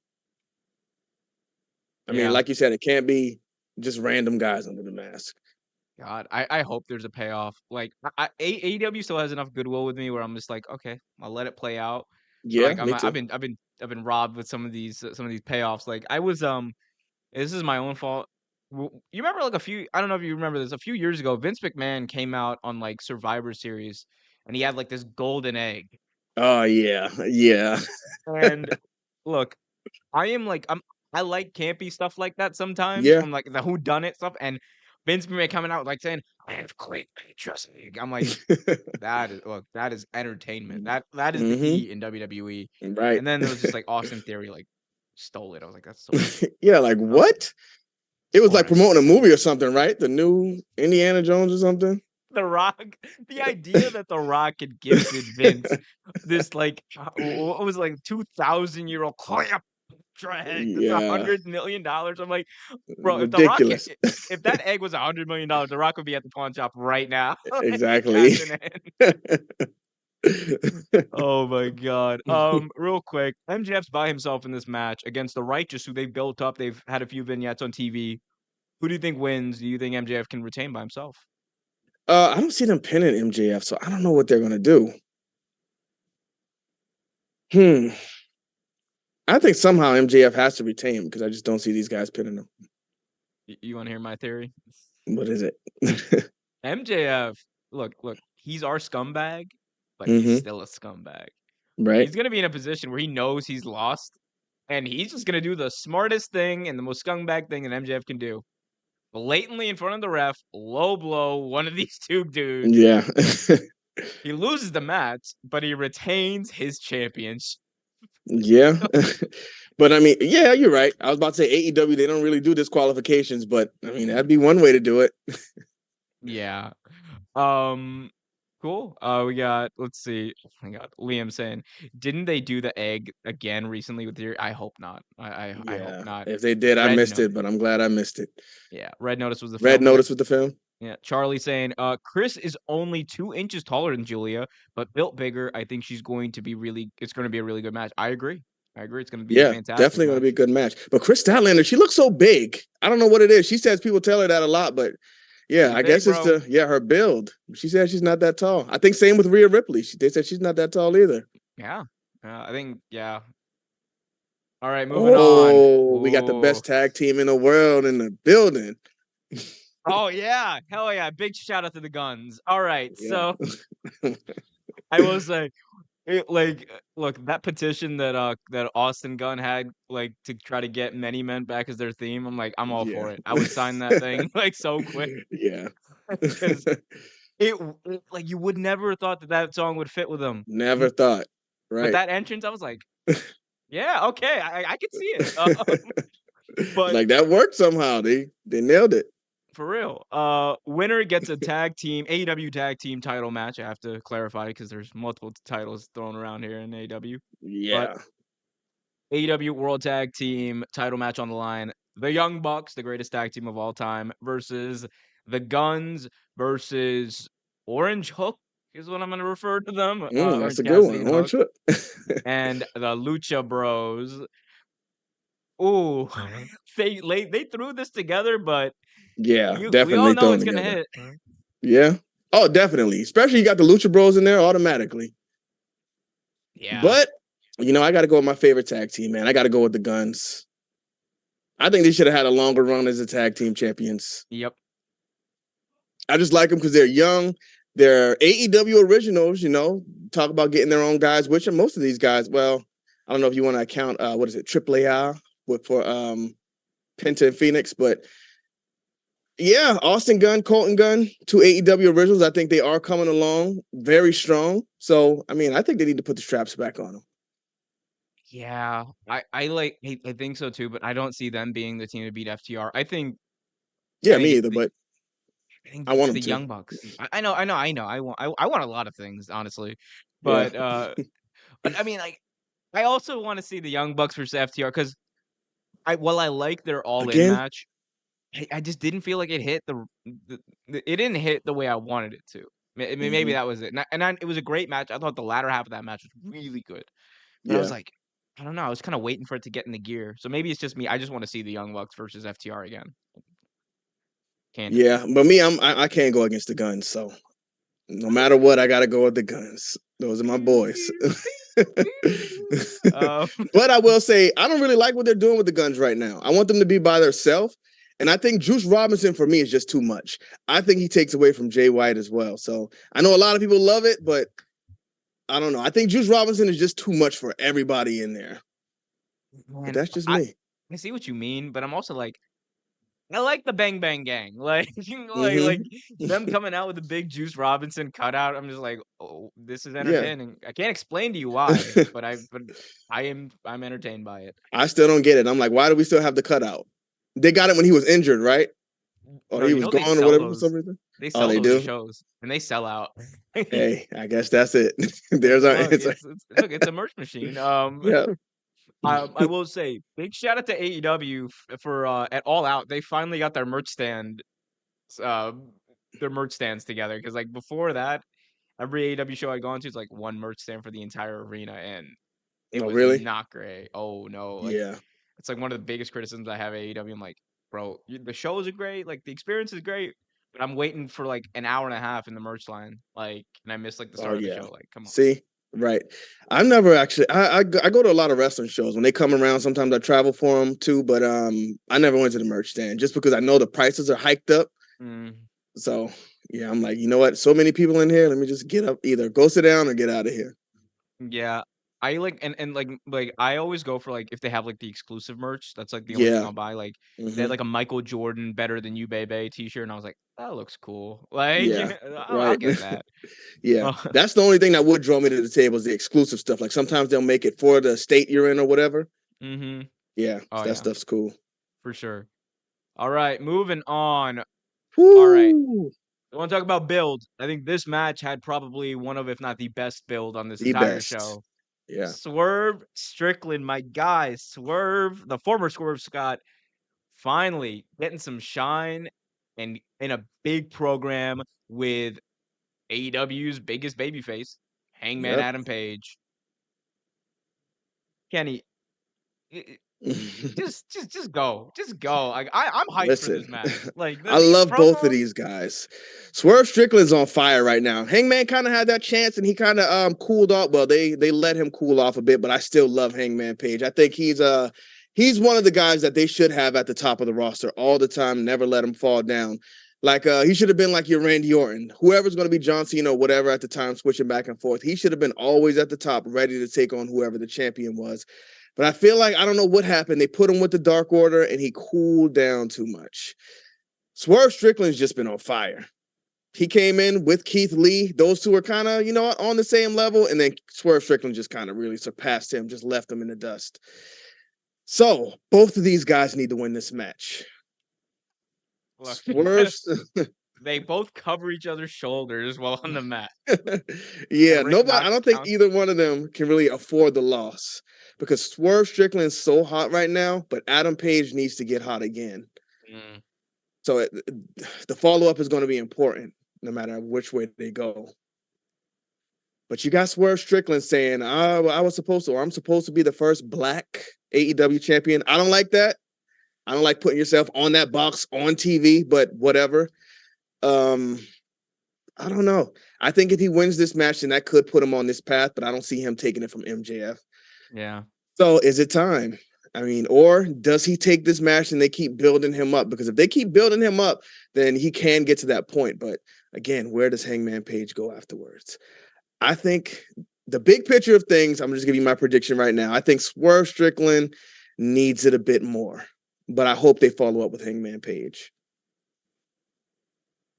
I mean, Yeah. like you said, it can't be just random guys under the mask. God, I hope there's a payoff. Like AEW still has enough goodwill with me where I'm just like, okay, I'll let it play out. But Yeah, like me too. I've been robbed with some of these payoffs. Like I was this is my own fault. You remember like I don't know if you remember this, a few years ago, Vince McMahon came out on like Survivor Series and he had like this golden egg. Oh yeah, yeah, And look, I like campy stuff like that sometimes yeah. from like the who done it stuff and Vince McMahon coming out like saying, "I have great trust me." I'm like, that is entertainment. That is the Mm-hmm. key in WWE. Right. And then there was just like Austin Theory like stole it. I was like, that's so Yeah, like I was like, what? It was like what? promoting a movie or something, right? The new Indiana Jones or something. The Rock, the idea that The Rock had gifted Vince this like what was it, like 2,000-year-old clamp drag that's Yeah, $100 million. I'm like, bro, ridiculous. if that egg was $100 million, The Rock would be at the pawn shop right now, Exactly. cashing in. Oh my god. Real quick, MJF's by himself in this match against the Righteous, who they've built up. They've had a few vignettes on TV. Who do you think wins? Do you think MJF can retain by himself? I don't see them pinning MJF, so I don't know what they're gonna do. Hmm. I think somehow MJF has to retain because I just don't see these guys pinning him. You want to hear my theory? What is it? MJF, look, he's our scumbag, but he's Mm-hmm. still a scumbag. Right. He's gonna be in a position where he knows he's lost, and he's just gonna do the smartest thing and the most scumbag thing that MJF can do. Blatantly in front of the ref, low blow one of these two dudes. Yeah. He loses the match, but he retains his championship. Yeah. But I mean, yeah, you're right. I was about to say AEW, they don't really do disqualifications, but I mean, that'd be one way to do it. Yeah. Cool. We got, let's see. Oh my God, Liam saying, didn't they do the egg again recently with your? I hope not. I hope Yeah. not. If they did, I Red missed it, Notice. but I'm glad I missed it. Yeah, Red Notice was the Red film. Yeah, Notice with the film? yeah. Charlie saying, Chris is only 2 inches taller than Julia, but built bigger. I think she's going to be really. It's going to be a really good match. I agree. I agree. It's going to be a Yeah, fantastic definitely going to be a match. good match. But Chris Statlander, she looks so big. I don't know what it is. She says people tell her that a lot, but yeah, She's I big, guess it's bro. her build. She said she's not that tall. I think same with Rhea Ripley. They said she's not that tall either. Yeah. I think, yeah. All right, moving on. Oh, we got the Ooh. best tag team in the world in the building. Oh, yeah. Hell yeah. Big shout out to the Guns. All right. Yeah. So I will say, look, that petition that Austin Gunn had, like, to try to get Many Men back as their theme, I'm all Yeah. for it. I would sign that thing, like, so quick Yeah. because like, you would never have thought that song would fit with them. Never thought. But Right. that entrance, I was like, "Yeah, okay, I could see it." But Like that worked somehow. They nailed it. for real, winner gets a tag team AEW tag team title match. I have to clarify because there's multiple titles thrown around here in AEW. But Yeah. AEW World Tag Team title match on the line. The Young Bucks, the greatest tag team of all time, versus the Guns versus Orange Hook is what I'm going to refer to them. That's Orange a good Cassidy one. and Orange Hook. Hook. And the Lucha Bros. Ooh, they threw this together, but Yeah, we all definitely know thrown it's gonna together. hit. Yeah. Oh, definitely. Especially you got the Lucha Bros in there automatically. Yeah. But I got to go with my favorite tag team, man. I got to go with the Guns. I think they should have had a longer run as the tag team champions. Yep. I just like them because they're young. They're AEW originals. Talk about getting their own guys. Which are most of these guys? Well, I don't know if you want to count what is it, AAA for Penta and Phoenix, but yeah, Austin Gunn, Colton Gunn, two AEW originals. I think they are coming along very strong. So, I think they need to put the straps back on them. Yeah. I think so too, but I don't see them being the team to beat FTR. I Yeah, think me it's either, but I it's want the them to. Young Bucks. I know. I want a lot of things, honestly. Yeah. But like, I also want to see the Young Bucks versus FTR because while I like their all-in Again? match, I just didn't feel like it hit it didn't hit the way I wanted it to. Maybe Mhm. that was it. It was a great match. I thought the latter half of that match was really good. But I was Yeah. like, I don't know. I was kind of waiting for it to get in the gear. So maybe it's just me. I just want to see the Young Bucks versus FTR again. Candidly. Yeah, but me, I can't go against the Guns. So no matter what, I got to go with the Guns. Those are my boys. Um, But I will say, I don't really like what they're doing with the Guns right now. I want them to be by themselves. And I think Juice Robinson for me is just too much. I think he takes away from Jay White as well. So I know a lot of people love it, but I don't know. I think Juice Robinson is just too much for everybody in there. But man, that's just me. I see what you mean, but I'm also like, I like the Bang Bang Gang. Like Hmm. them coming out with the big Juice Robinson cutout. I'm just like, oh, this is Yeah. entertaining. I can't explain to you why, but I'm entertained by it. I still don't get it. I'm like, why do we still have the cutout? They got it when he was injured, right? Or Bro, he you was know they gone or sell whatever for some those. reason. They Oh, sell they those at do? shows and they sell out. Hey, I guess that's it. There's our Look, answer. it's a merch machine. Yeah. I will say big shout out to AEW for at All Out. They finally got uh their merch stands together because like before that, every AEW show I'd gone to is like one merch stand for the entire arena, and it Oh, was really? not great. Oh no, like Yeah. it's like one of the biggest criticisms I have of AEW. I'm like, bro, the shows are great, like the experience is great, but I'm waiting for like an hour and a half in the merch line, like, and I missed like the Oh, start of the yeah. show. Like, come on. See? Right. I've never actually I go to a lot of wrestling shows. When they come around, sometimes I travel for them too, but I never went to the merch stand just because I know the prices are hiked up. Mm. So, yeah, I'm like, you know what? So many people in here, let me just get up, either go sit down or get out of here. Yeah. I like and like I always go for like if they have like the exclusive merch, that's like the only thing Yeah. I'll buy. Like they had Hmm. like a Michael Jordan better than you baby t-shirt and I was like, that looks cool. Like Yeah. I'll Right. get that. Yeah. Uh, That's the only thing that would draw me to the table is the exclusive stuff. Like sometimes they'll make it for the state you're in or whatever. mhm. Yeah. Oh That yeah, stuff's cool. for sure. All right, moving on. All right. Woo! I want to talk about build. I think this match had probably one of, if not the best build on this The entire best. show. Yeah. Swerve Strickland, my guy, Swerve, the former Swerve Scott, finally getting some shine and in a big program with AEW's biggest babyface, Hangman Yep. Adam Page. Kenny, I- just go, just go. Like I'm hyped for Listen, this match. Like I these love both of promos. these guys. Swerve Strickland's on fire right now. Hangman kind of had that chance and he kind of cooled off. Well, they let him cool off a bit, but I still love Hangman Page. I think he's one of the guys that they should have at the top of the roster all the time. Never let him fall down. Like he should have been like your Randy Orton, whoever's going to be John Cena, whatever at the time, switching back and forth. He should have been always at the top, ready to take on whoever the champion was. But I feel like I don't know what happened. They put him with the Dark Order and he cooled down too much. Swerve Strickland's just been on fire. He came in with Keith Lee. Those two are kind of, on the same level. And then Swerve Strickland just kind of really surpassed him, just left him in the dust. So both of these guys need to win this match. Look, Swerve. they both cover each other's shoulders while on the mat. Yeah, Every nobody. match I don't think counts. either one of them can really afford the loss because Swerve Strickland's so hot right now, but Adam Page needs to get hot again. Mm. So the follow-up is going to be important no matter which way they go. But you got Swerve Strickland saying, I'm supposed to be the first black AEW champion. I don't like that. I don't like putting yourself on that box on TV, but whatever. I don't know. I think if he wins this match, then that could put him on this path, but I don't see him taking it from MJF. Yeah. So is it time? I mean, or does he take this match and they keep building him up? Because if they keep building him up, then he can get to that point. But again, where does Hangman Page go afterwards? I think the big picture of things, I'm just giving you my prediction right now. I think Swerve Strickland needs it a bit more, but I hope they follow up with Hangman Page.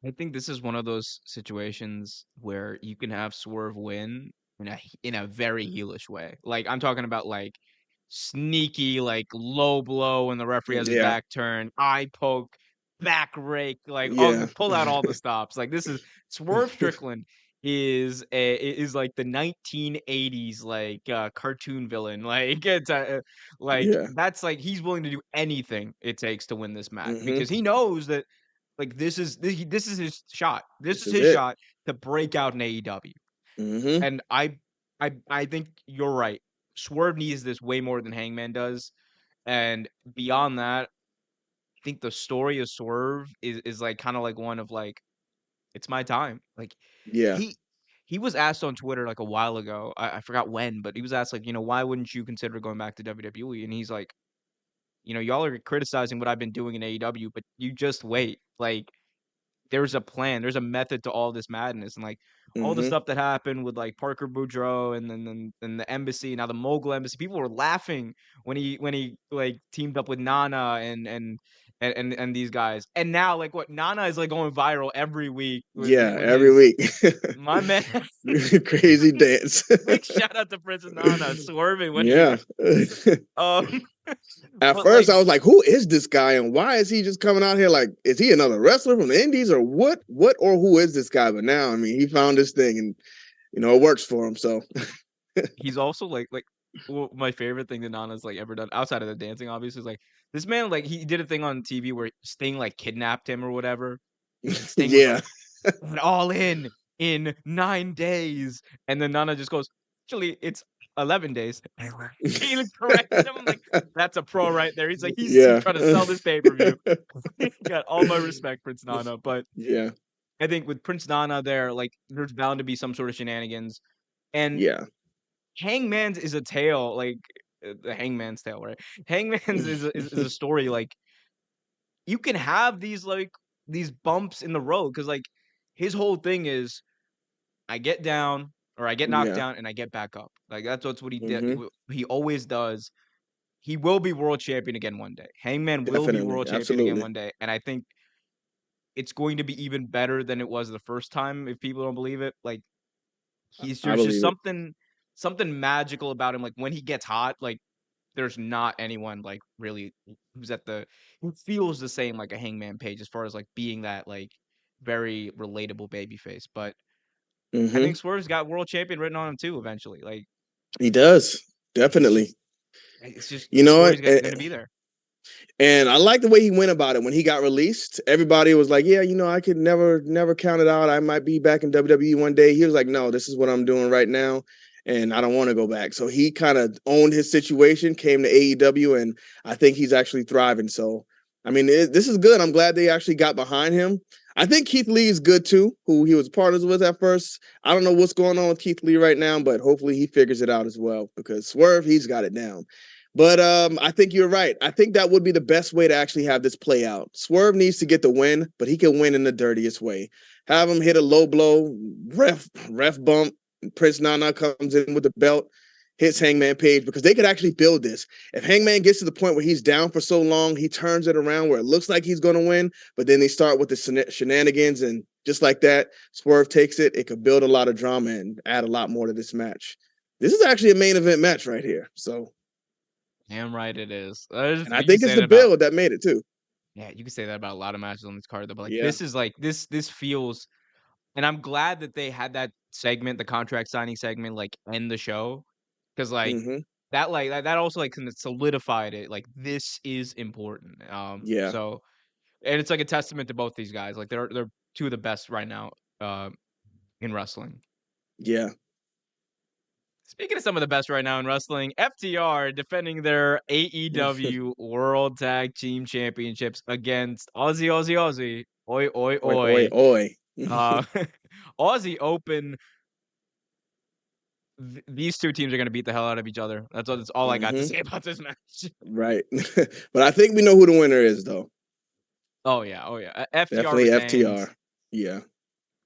I think this is one of those situations where you can have Swerve win in a very heelish way. Like I'm talking about like sneaky, like low blow when the referee has his Yeah, back turned, eye poke, back rake, like yeah. pull out all the stops. Like this is Swerve Strickland is like the 1980s like cartoon villain. Like it's like Yeah. that's like he's willing to do anything it takes to win this match Mm-hmm. because he knows that like this is his shot. This This is is his it. shot to break out in AEW. Mm-hmm. And I think you're right. Swerve needs this way more than Hangman does. And beyond that, I think the story of Swerve is like kind of like one of like it's my time. Like Yeah. he he was asked on Twitter like a while ago. I forgot when, but he was asked like, why wouldn't you consider going back to WWE? And he's like, y'all are criticizing what I've been doing in AEW, but you just wait. Like there's a plan, there's a method to all this madness, and like all the Mm-hmm. stuff that happened with like Parker Boudreaux and then the embassy, now the Mogul embassy. People were laughing when he like teamed up with Nana and these guys. And now like what Nana is like going viral every week Yeah, with every his week. my man. Crazy dance. Big shout out to Prince Nana swerving when he Yeah. um At but first, like I was like, "Who is this guy, and why is he just coming out here? Like, is he another wrestler from the Indies, or what? What or who is this guy?" But now, I mean, he found this thing, and it works for him. So, he's also like well, my favorite thing that Nana's like ever done outside of the dancing, obviously, is like this man like he did a thing on TV where Sting like kidnapped him or whatever, and Sting was yeah, like all in 9 days, and then Nana just goes, actually, it's 11 days. He corrected him. I'm like, that's a pro right there. He's like, he's yeah, trying to sell this pay per view. Got all my respect, Prince Nana, but yeah, I think with Prince Nana there, like, there's bound to be some sort of shenanigans, and yeah, Hangman's is a tale, like, the Hangman's tale, right? Hangman's is a story, like, you can have these, like, these bumps in the road, because like, his whole thing is, I get down, or I get knocked yeah. down, and I get back up. Like, that's what he did Hmm. he always does. He will be world champion again one day. Hangman will be Definitely, world champion again absolutely. one day, and I think it's going to be even better than it was the first time, if people don't believe it. Like, I there's just believe it. something magical about him, like, when he gets hot, like, there's not anyone, like, really who's who feels the same like a Hangman Page as far as, like, being that, like, very relatable babyface, but I Hmm. think Swerve's got world champion written on him too eventually, like, He does it's definitely. just it's just You the know story's what? gonna be there. And I like the way he went about it when he got released. Everybody was like, "Yeah, I could never count it out. I might be back in WWE one day." He was like, "No, this is what I'm doing right now." and I don't want to go back. So he kind of owned his situation, came to AEW, and I think he's actually thriving. So, I mean, this is good. I'm glad they actually got behind him. I think Keith Lee is good too, who he was partners with at first. I don't know what's going on with Keith Lee right now, but hopefully he figures it out as well because Swerve, he's got it down. But I think you're right. I think that would be the best way to actually have this play out. Swerve needs to get the win, but he can win in the dirtiest way. Have him hit a low blow, ref bump. Prince Nana comes in with the belt, hits Hangman Page, because they could actually build this. If Hangman gets to the point where he's down for so long, he turns it around where it looks like he's going to win, but then they start with the shenanigans, and just like that, Swerve takes it. It could build a lot of drama and add a lot more to this match. This is actually a main event match right here. So, damn right it is. and I think it's the build that made it too. Yeah, you can say that about a lot of matches on this card, though. But like, Yeah. this is like this feels, and I'm glad that they had that segment, the contract signing segment, like end the show, because like that also like kind of solidified it. Like this is important. Yeah. So, and it's like a testament to both these guys. Like they're two of the best right now, in wrestling. Yeah. Speaking of some of the best right now in wrestling, FTR defending their AEW World Tag Team Championships against Aussie. Oi, oi, Oi, oi, oi. oi. Aussie Open. These two teams are going to beat the hell out of each other. That's all I got to say about this match. Right. But I think we know who the winner is, though. Oh, yeah. FTR Definitely retains. FTR. Yeah.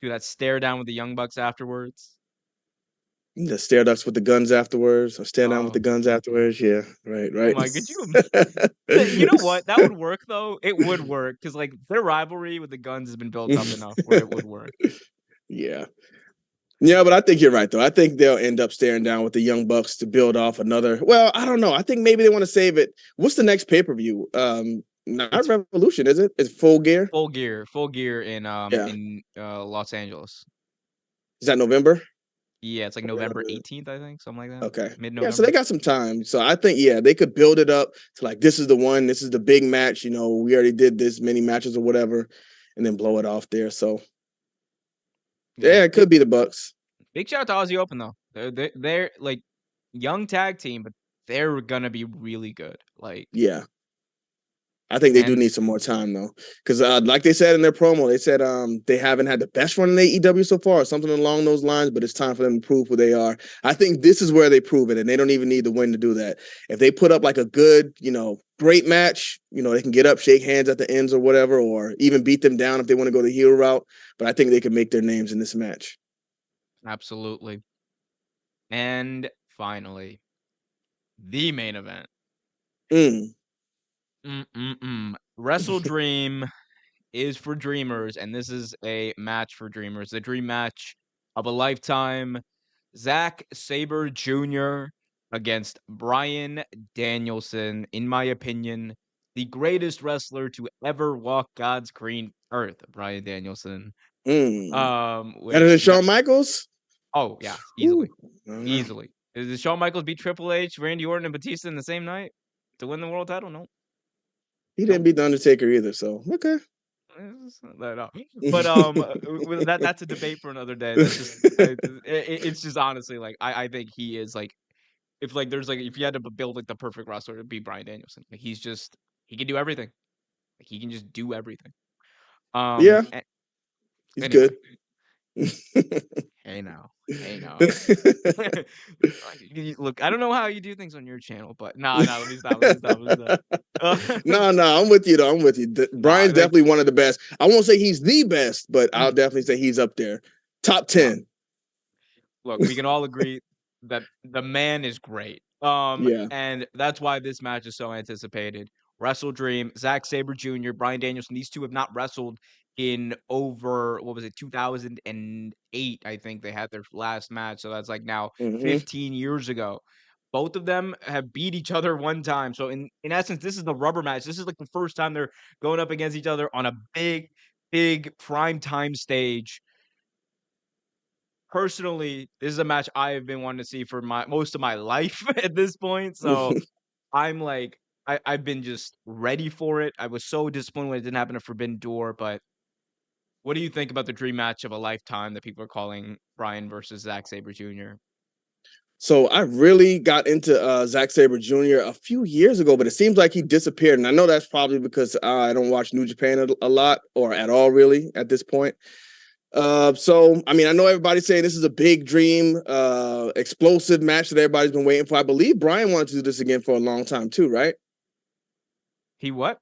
Do that stare down with the Young Bucks afterwards. The stare ducks with the guns afterwards, or stare down with the guns afterwards. Yeah, right. Oh my, could you? You know what? That would work though. It would work because like their rivalry with the guns has been built up enough where it would work. Yeah. Yeah, but I think you're right though. I think they'll end up staring down with the Young Bucks to build off another. Well, I don't know. I think maybe they want to save it. What's the next pay-per-view? Not Revolution, is it? It's Full Gear. Full Gear in Los Angeles. Is that November? Yeah, it's like November 18th, I think, something like that. Okay. Mid-November. Yeah, so they got some time. So I think, yeah, they could build it up to like, this is the one, this is the big match. You know, we already did this many matches or whatever, and then blow it off there. So, yeah, it could be the Bucks. Big shout out to Aussie Open, though. They're like young tag team, but they're going to be really good. Like, yeah. I think they do need some more time though, because like they said in their promo, they said they haven't had the best run in AEW so far, or something along those lines. But it's time for them to prove who they are. I think this is where they prove it, and they don't even need the win to do that. If they put up like a good, great match, they can get up, shake hands at the ends or whatever, or even beat them down if they want to go the heel route. But I think they can make their names in this match. Absolutely. And finally, the main event. WrestleDream is for dreamers, and this is a match for dreamers. The dream match of a lifetime. Zack Sabre Jr. against Bryan Danielson, in my opinion, the greatest wrestler to ever walk God's green earth, Bryan Danielson. Better than Shawn Michaels? Oh, yeah, easily. Easily. Did Shawn Michaels beat Triple H, Randy Orton, and Batista in the same night to win the world title? No. He didn't beat The Undertaker either, so okay. But that's a debate for another day. That's just it's just honestly like I think he is like if you had to build like the perfect wrestler, it'd be Bryan Danielson. Like he can do everything. Like he can just do everything. Yeah, he's good. Hey now. Look, I don't know how you do things on your channel, but let me stop. No, I'm with you though. I'm with you. Bryan's definitely one of the best. I won't say he's the best, but I'll definitely say he's up there. Top 10. Look, we can all agree that the man is great. And that's why this match is so anticipated. WrestleDream, Zack Sabre Jr., Bryan Danielson, these two have not wrestled in over 2008, I think they had their last match. So that's like now 15 years ago. Both of them have beat each other one time. So in essence, this is the rubber match. This is like the first time they're going up against each other on a big prime time stage. Personally, this is a match I have been wanting to see for most of my life at this point. So I'm like, I've been just ready for it. I was so disappointed when it didn't happen at Forbidden Door, but what do you think about the dream match of a lifetime that people are calling Bryan versus Zack Sabre Jr.? So I really got into Zack Sabre Jr. a few years ago, but it seems like he disappeared. And I know that's probably because I don't watch New Japan a lot or at all, really, at this point. So I mean, I know everybody's saying this is a big dream, explosive match that everybody's been waiting for. I believe Bryan wanted to do this again for a long time too, right? He what?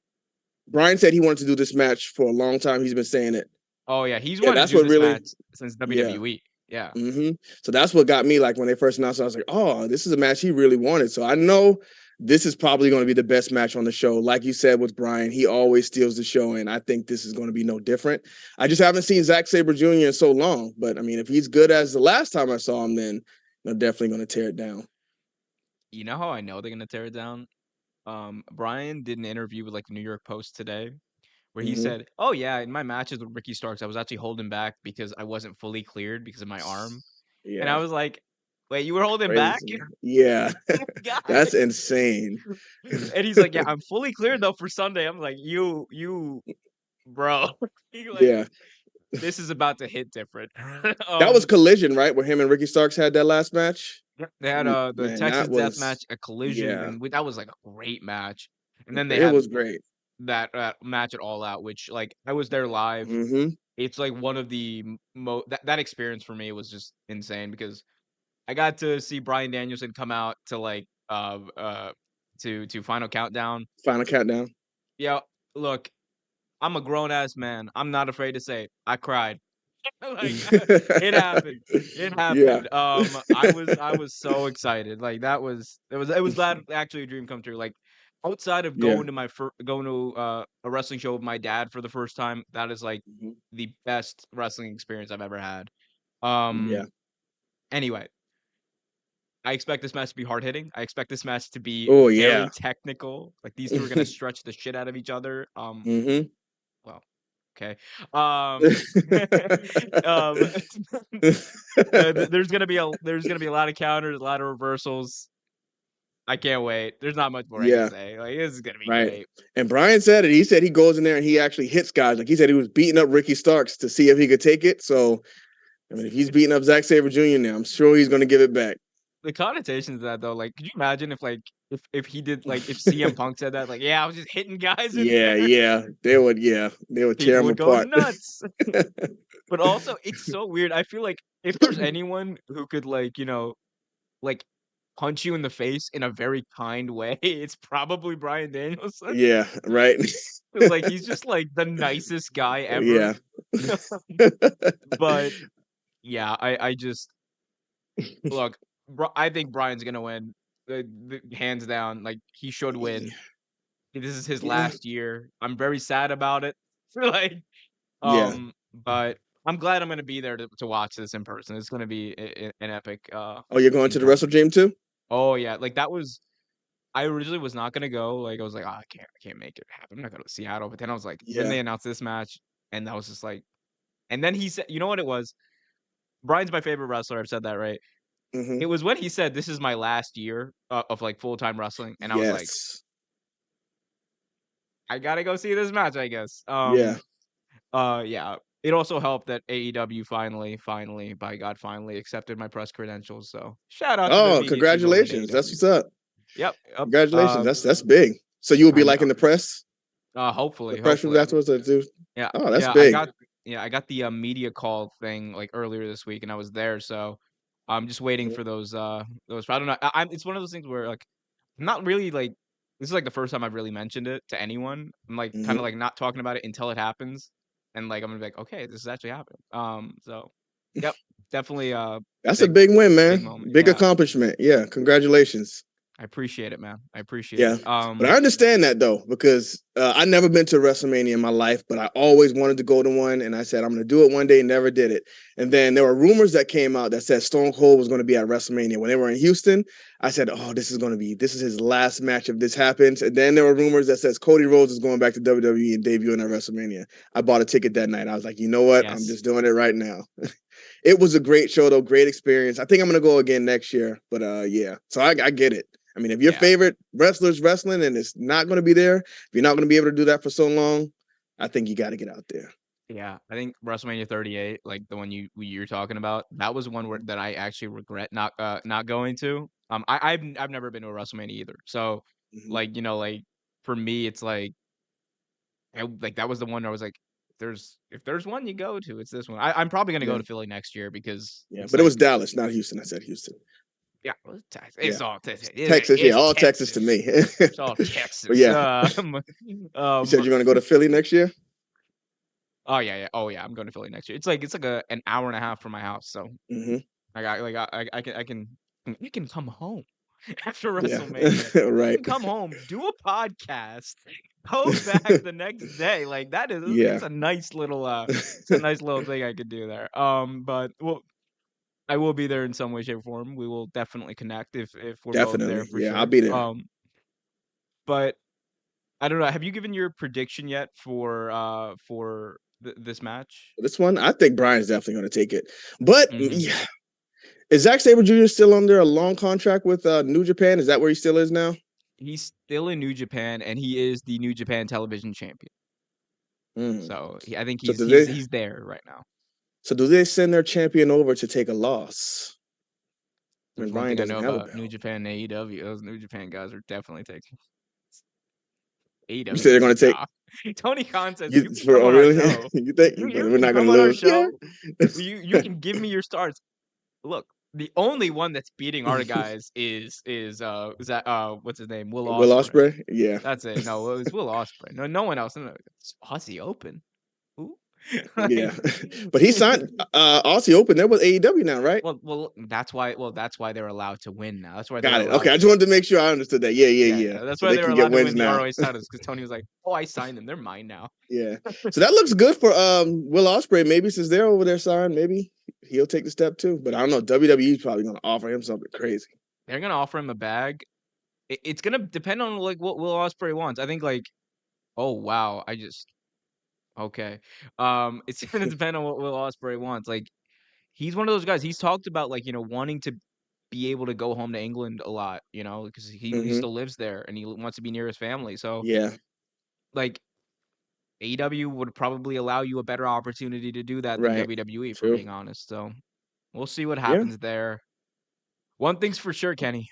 Bryan said he wanted to do this match for a long time. He's been saying it. Oh yeah, he's Yeah, wanted to that's do what this really. match since Yeah. WWE. Yeah. So that's what got me. Like when they first announced it, I was like, oh, this is a match he really wanted. So I know this is probably going to be the best match on the show. Like you said with Bryan, he always steals the show, and I think this is going to be no different. I just haven't seen Zack Sabre Jr. in so long. But I mean, if he's good as the last time I saw him, then they're definitely going to tear it down. You know how I know they're gonna tear it down? Bryan did an interview with like the New York Post today where he said, "Oh yeah, in my matches with Ricky Starks, I was actually holding back because I wasn't fully cleared because of my arm." And I Yeah, was like, "Wait, you were holding back?" crazy. Yeah, Oh my God. that's insane. And he's like, "Yeah, I'm fully cleared though for Sunday." I'm like, "You, bro, like Yeah, this is about to hit different." that was Collision, right? Where him and Ricky Starks had that last match. They had the Man, Texas that Death was Match, a Collision, yeah, and that was like a great match. And then they it had was great. that match at All Out, which like I was there live. It's like one of the that experience for me was just insane because I got to see Bryan Danielson come out to like to Final Countdown. Final Countdown. Yeah, look, I'm a grown ass man. I'm not afraid to say it. I cried. Like it happened. It Yeah. happened. I was so excited. Like it was glad actually a dream come true. Like outside of Yeah. going to going to a wrestling show with my dad for the first time, that is like the best wrestling experience I've ever had. Yeah. Anyway, I expect this match to be hard hitting. I expect this match to be Oh very yeah. technical. Like these two are gonna stretch the shit out of each other. Well, okay. Um, there's gonna be a lot of counters, a lot of reversals. I can't wait. There's not much more I can Yeah. say. Like this is gonna be Right. great. And Bryan said it. He said he goes in there and he actually hits guys. Like he said he was beating up Ricky Starks to see if he could take it. So I mean, if he's beating up Zack Sabre Jr. now, I'm sure he's going to give it back. The connotations of that though, like, could you imagine if like if he did like if CM Punk said that, like, yeah, I was just hitting guys in Yeah, there, yeah. They would tear people him would go apart. nuts. But also, it's so weird. I feel like if there's anyone who could like like punch you in the face in a very kind way, it's probably Bryan Danielson. Yeah, right. 'Cause, like, he's just, like, the nicest guy ever. Yeah. But, yeah, I just look, I think Bryan's gonna win, hands down, like, he should win. This is his Yeah. last year. I'm very sad about it. Like, Yeah. but I'm glad I'm gonna be there to watch this in person. It's gonna be an epic, Oh, you're going to the encounter. WrestleDream too? Oh, yeah, like, that was I originally was not gonna go, like, I was like, "Oh, I can't make it happen. I'm not going to Seattle," but then I was like then Yeah. they announced this match, and I was just like and then he said you know what it was? Bryan's my favorite wrestler, I've said that, right? It was when he said, "This is my last year of, like, full-time wrestling," and I was like, Yes. "I gotta go see this match, I guess." Yeah. Yeah. It also helped that AEW finally, by God, finally accepted my press credentials, so shout out to the Oh, media team over at congratulations. That's AEW. what's up. Yep, yep, Congratulations. That's big. So you will be I like know. in the press? The Hopefully, press rooms hopefully. afterwards? Dude. Yeah, Oh, that's yeah, big. I got the, media call thing, like, earlier this week, and I was there, so I'm just waiting for those, I don't know, I'm it's one of those things where, like, I'm not really, like this is, like, the first time I've really mentioned it to anyone. I'm, like, kinda, like, not talking about it until it happens, and, like, I'm gonna be like, "Okay, this is actually happening." So, yep, definitely, That's a big win, big man. moment, Big yeah. accomplishment. Yeah, congratulations. I appreciate it, man. I appreciate Yeah, it. but I understand that though because I never been to WrestleMania in my life, but I always wanted to go to one, and I said I'm going to do it one day. Never did it, and then there were rumors that came out that said Stone Cold was going to be at WrestleMania when they were in Houston. I said, "Oh, this is his last match if this happens." And then there were rumors that says Cody Rhodes is going back to WWE and debuting at WrestleMania. I bought a ticket that night. I was like, you know what? I'm Yes. just doing it right now. It was a great show though, great experience. I think I'm going to go again next year, but yeah. So I get it. I mean, if your favorite wrestler's wrestling and it's not going to be there, if you're not going to be able to do that for so long, I think you got to get out there. Yeah, I think WrestleMania 38, like the one you're talking about, that was one where that I actually regret not going to. I've never been to a WrestleMania either. So Mhm. like, like for me it's like that was the one I was like, if there's one you go to, it's this one. I'm probably gonna go Yeah, to Philly next year because yeah, it's but it like was Dallas, not Houston. I said Houston. yeah, well, it's Texas. Yeah, It's all Texas. Texas. Yeah, It's all Texas to Texas. me. It's all But Texas. yeah, you said Um, you're gonna go to Philly next year. oh yeah, yeah. Oh yeah, I'm going to Philly next year. It's like an hour and a half from my house, so Hmm. I got like I can come home after Yeah, WrestleMania. I right. can come home, do a podcast, go back the next day. Like that is Yeah, it's a nice little thing I could do there. But well, I will be there in some way, shape, or form. We will definitely connect if we're both there definitely. for Yeah, I'll sure. be there. But I don't know. Have you given your prediction yet for this match? This one, I think Brian's definitely gonna take it. But Hmm. yeah, is Zack Sabre Jr. still under a long contract with New Japan? Is that where he still is now? He's still in New Japan, and he is the New Japan Television Champion. Mm. So I think So he's do he's they? he's there right now. So do they send their champion over to take a loss when There's one Brian thing I doesn't know have a about New belt? Japan and AEW. Those New Japan guys are definitely taking You AEW say they're says going to take nah. Tony Khan says you you can for come oh on our really? show. You think You we're can not going come to on our lose? Yeah. show. You can give me your starts. Look, the only one that's beating our guys is that what's his name? Will Will Ospreay. Ospreay? Yeah. That's it. No, it was Will Ospreay. No one else. No, it's Aussie Open. Who? Yeah. Like, But he signed Aussie Open. There was AEW now, right? that's why they're allowed to win now. That's why they're Got it. Okay, allowed I just to. wanted to make sure I understood that. Yeah, yeah, Yeah, yeah. yeah. That's So why they they were can get allowed to wins win the now. ROH titles because Tony was like, "Oh, I signed them. They're mine now." Yeah. So that looks good for Will Ospreay. Maybe since they're over there signed, maybe he'll take the step too. But I don't know. WWE's probably going to offer him something crazy. They're gonna offer him a bag. It's gonna depend on like what Will Ospreay wants. I think like, oh wow, okay. It's gonna depend on what Will Ospreay wants. Like he's one of those guys. He's talked about like wanting to be able to go home to England a lot. Because he Hmm. still lives there and he wants to be near his family. So Yeah. like AEW would probably allow you a better opportunity to do that than Right. WWE, for True. being honest. So we'll see what Yeah. happens there. One thing's for sure, Kenny.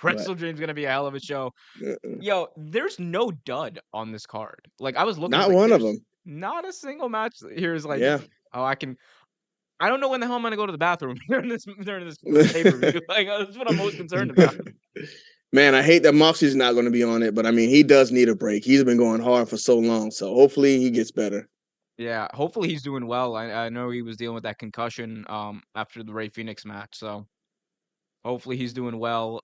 What? WrestleDream's gonna be a hell of a show. Uh-uh. Yo, there's no dud on this card. Like I was looking, I was Not like, one of there's them. not a single match here is like, Yeah. oh, I don't know when the hell I'm gonna go to the bathroom during this pay-per-view. Like that's what I'm most concerned about. Man, I hate that Moxley's not going to be on it, but I mean, he does need a break. He's been going hard for so long, so hopefully he gets better. Yeah, hopefully he's doing well. I know he was dealing with that concussion after the Ray Phoenix match, so hopefully he's doing well.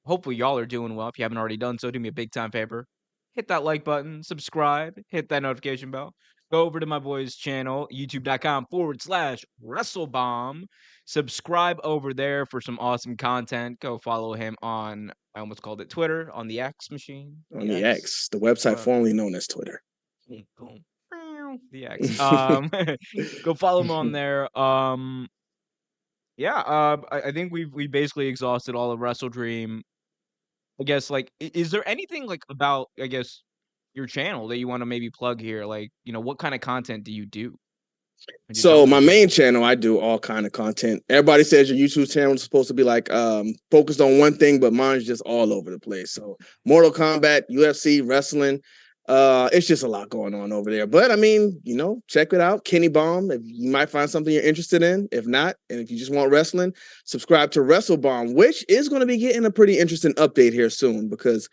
Hopefully y'all are doing well. If you haven't already done so, do me a big time favor. Hit that like button, subscribe, hit that notification bell. Go over to my boy's channel, youtube.com/WrestleBomb. Subscribe over there for some awesome content. Go follow him on, I almost called it Twitter, on the X machine. On The the X. X, the website formerly known as Twitter. Boom, boom. The X. Go follow him on there. Yeah, I think we basically exhausted all of WrestleDream. I guess like is there anything like about I guess your channel that you want to maybe plug here? Like, what kind of content do you do? Could you tell So the my good main people? channel, I do all kind of content. Everybody says your YouTube channel is supposed to be like focused on one thing, but mine's just all over the place. So Mortal Kombat, UFC, wrestling, it's just a lot going on over there. But I mean, check it out, Kenny Bomb. If you might find something you're interested in. If not, and if you just want wrestling, subscribe to WrestleBomb, which is going to be getting a pretty interesting update here soon because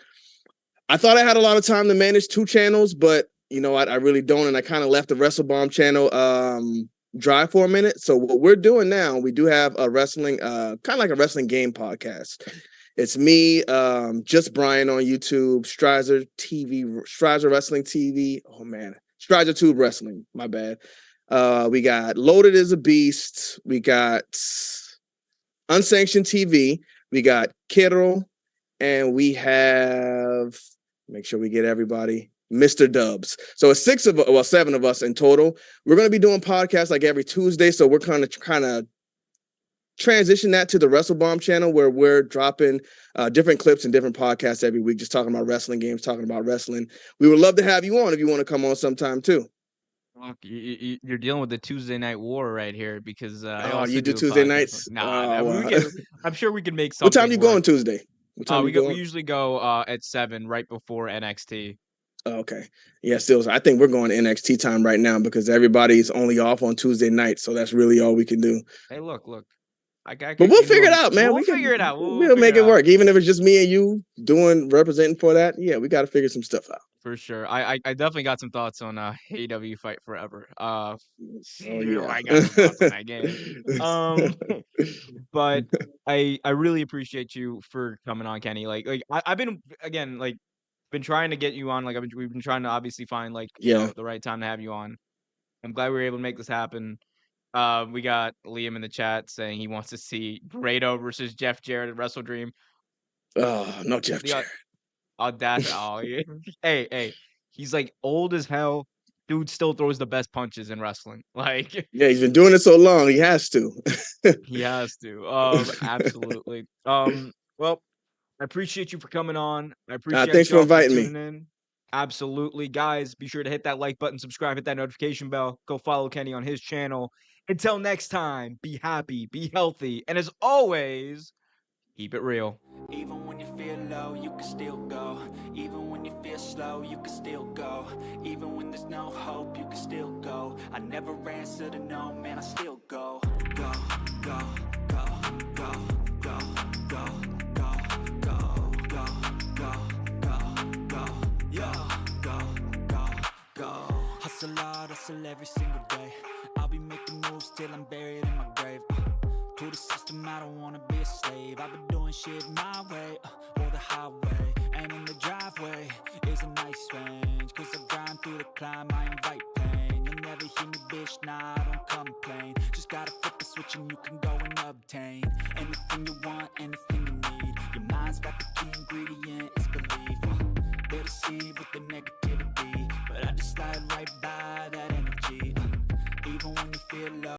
I thought I had a lot of time to manage two channels, but I really don't, and I kind of left the WrestleBomb channel dry for a minute. So what we're doing now, we do have a wrestling, kind of like a wrestling game podcast. It's me, just Brian on YouTube, Strizer TV, Strizer Wrestling TV. Oh man, Strizer Tube Wrestling. My bad. We got Loaded as a Beast. We got Unsanctioned TV. We got Kiddo, and we have. Make sure we get everybody. Mr. Dubs. So it's seven of us in total. We're going to be doing podcasts like every Tuesday. So we're kind of transition that to the WrestleBomb channel where we're dropping different clips and different podcasts every week, just talking about wrestling games, talking about wrestling. We would love to have you on if you want to come on sometime too. Fuck, you're dealing with the Tuesday night war right here because I Oh, also you do do a Tuesday podcast. nights? Nah, Oh, we wow. can. I'm sure we can make What time something you work. going Tuesday? What time you We going? usually go at 7 right before NXT. Oh, okay. Yeah, still, I think we're going NXT time right now because everybody's only off on Tuesday night, so that's really all we can do. Hey, look. I But could we'll give you figure a. it out, man. We'll figure it out. We'll We'll figure make it it out work, even if it's just me and you representing for that. Yeah, we got to figure some stuff out. for sure. I definitely got some thoughts on AEW Fight Forever. Oh yeah. I got some thoughts on that game. Um, but I really appreciate you for coming on, Kenny. I've been again been trying to get you on. We've been trying to obviously find Yeah. the right time to have you on. I'm glad we were able to make this happen. We got Liam in the chat saying he wants to see Grado versus Jeff Jarrett at WrestleDream. Oh, no, Jeff The Jarrett. audacity! Oh, yeah. Hey, he's like old as hell. Dude still throws the best punches in wrestling. Like Yeah, he's been doing it so long, he has to. he has to. Absolutely. Well, I appreciate you for coming on. I Thanks appreciate for y'all for inviting me. tuning in. Absolutely. Guys, be sure to hit that like button, subscribe, hit that notification bell. Go follow Kenny on his channel. Until next time, be happy, be healthy, and as always, keep it real. Even when you feel low, you can still go. Even when you feel slow, you can still go. Even when there's no hope, you can still go. I never answer to no, man, I still go. Go, go, go, go, go, go, go, go, go, go, go, go, go, go, go. Hustle hard, hustle every single day. I'll be making moves till I'm buried in my grave. To the system, I don't wanna be a slave. I've been doing shit my way, or the highway. And in the driveway is a nice range. Cause I grind through the climb, I invite pain. You'll never hear me, bitch, nah, I don't complain. Just gotta flip the switch and you can go and obtain anything you want, anything you need. Your mind's got the key ingredient, it's belief. They deceive with the negativity, but I just slide right by that energy. Even when you feel low.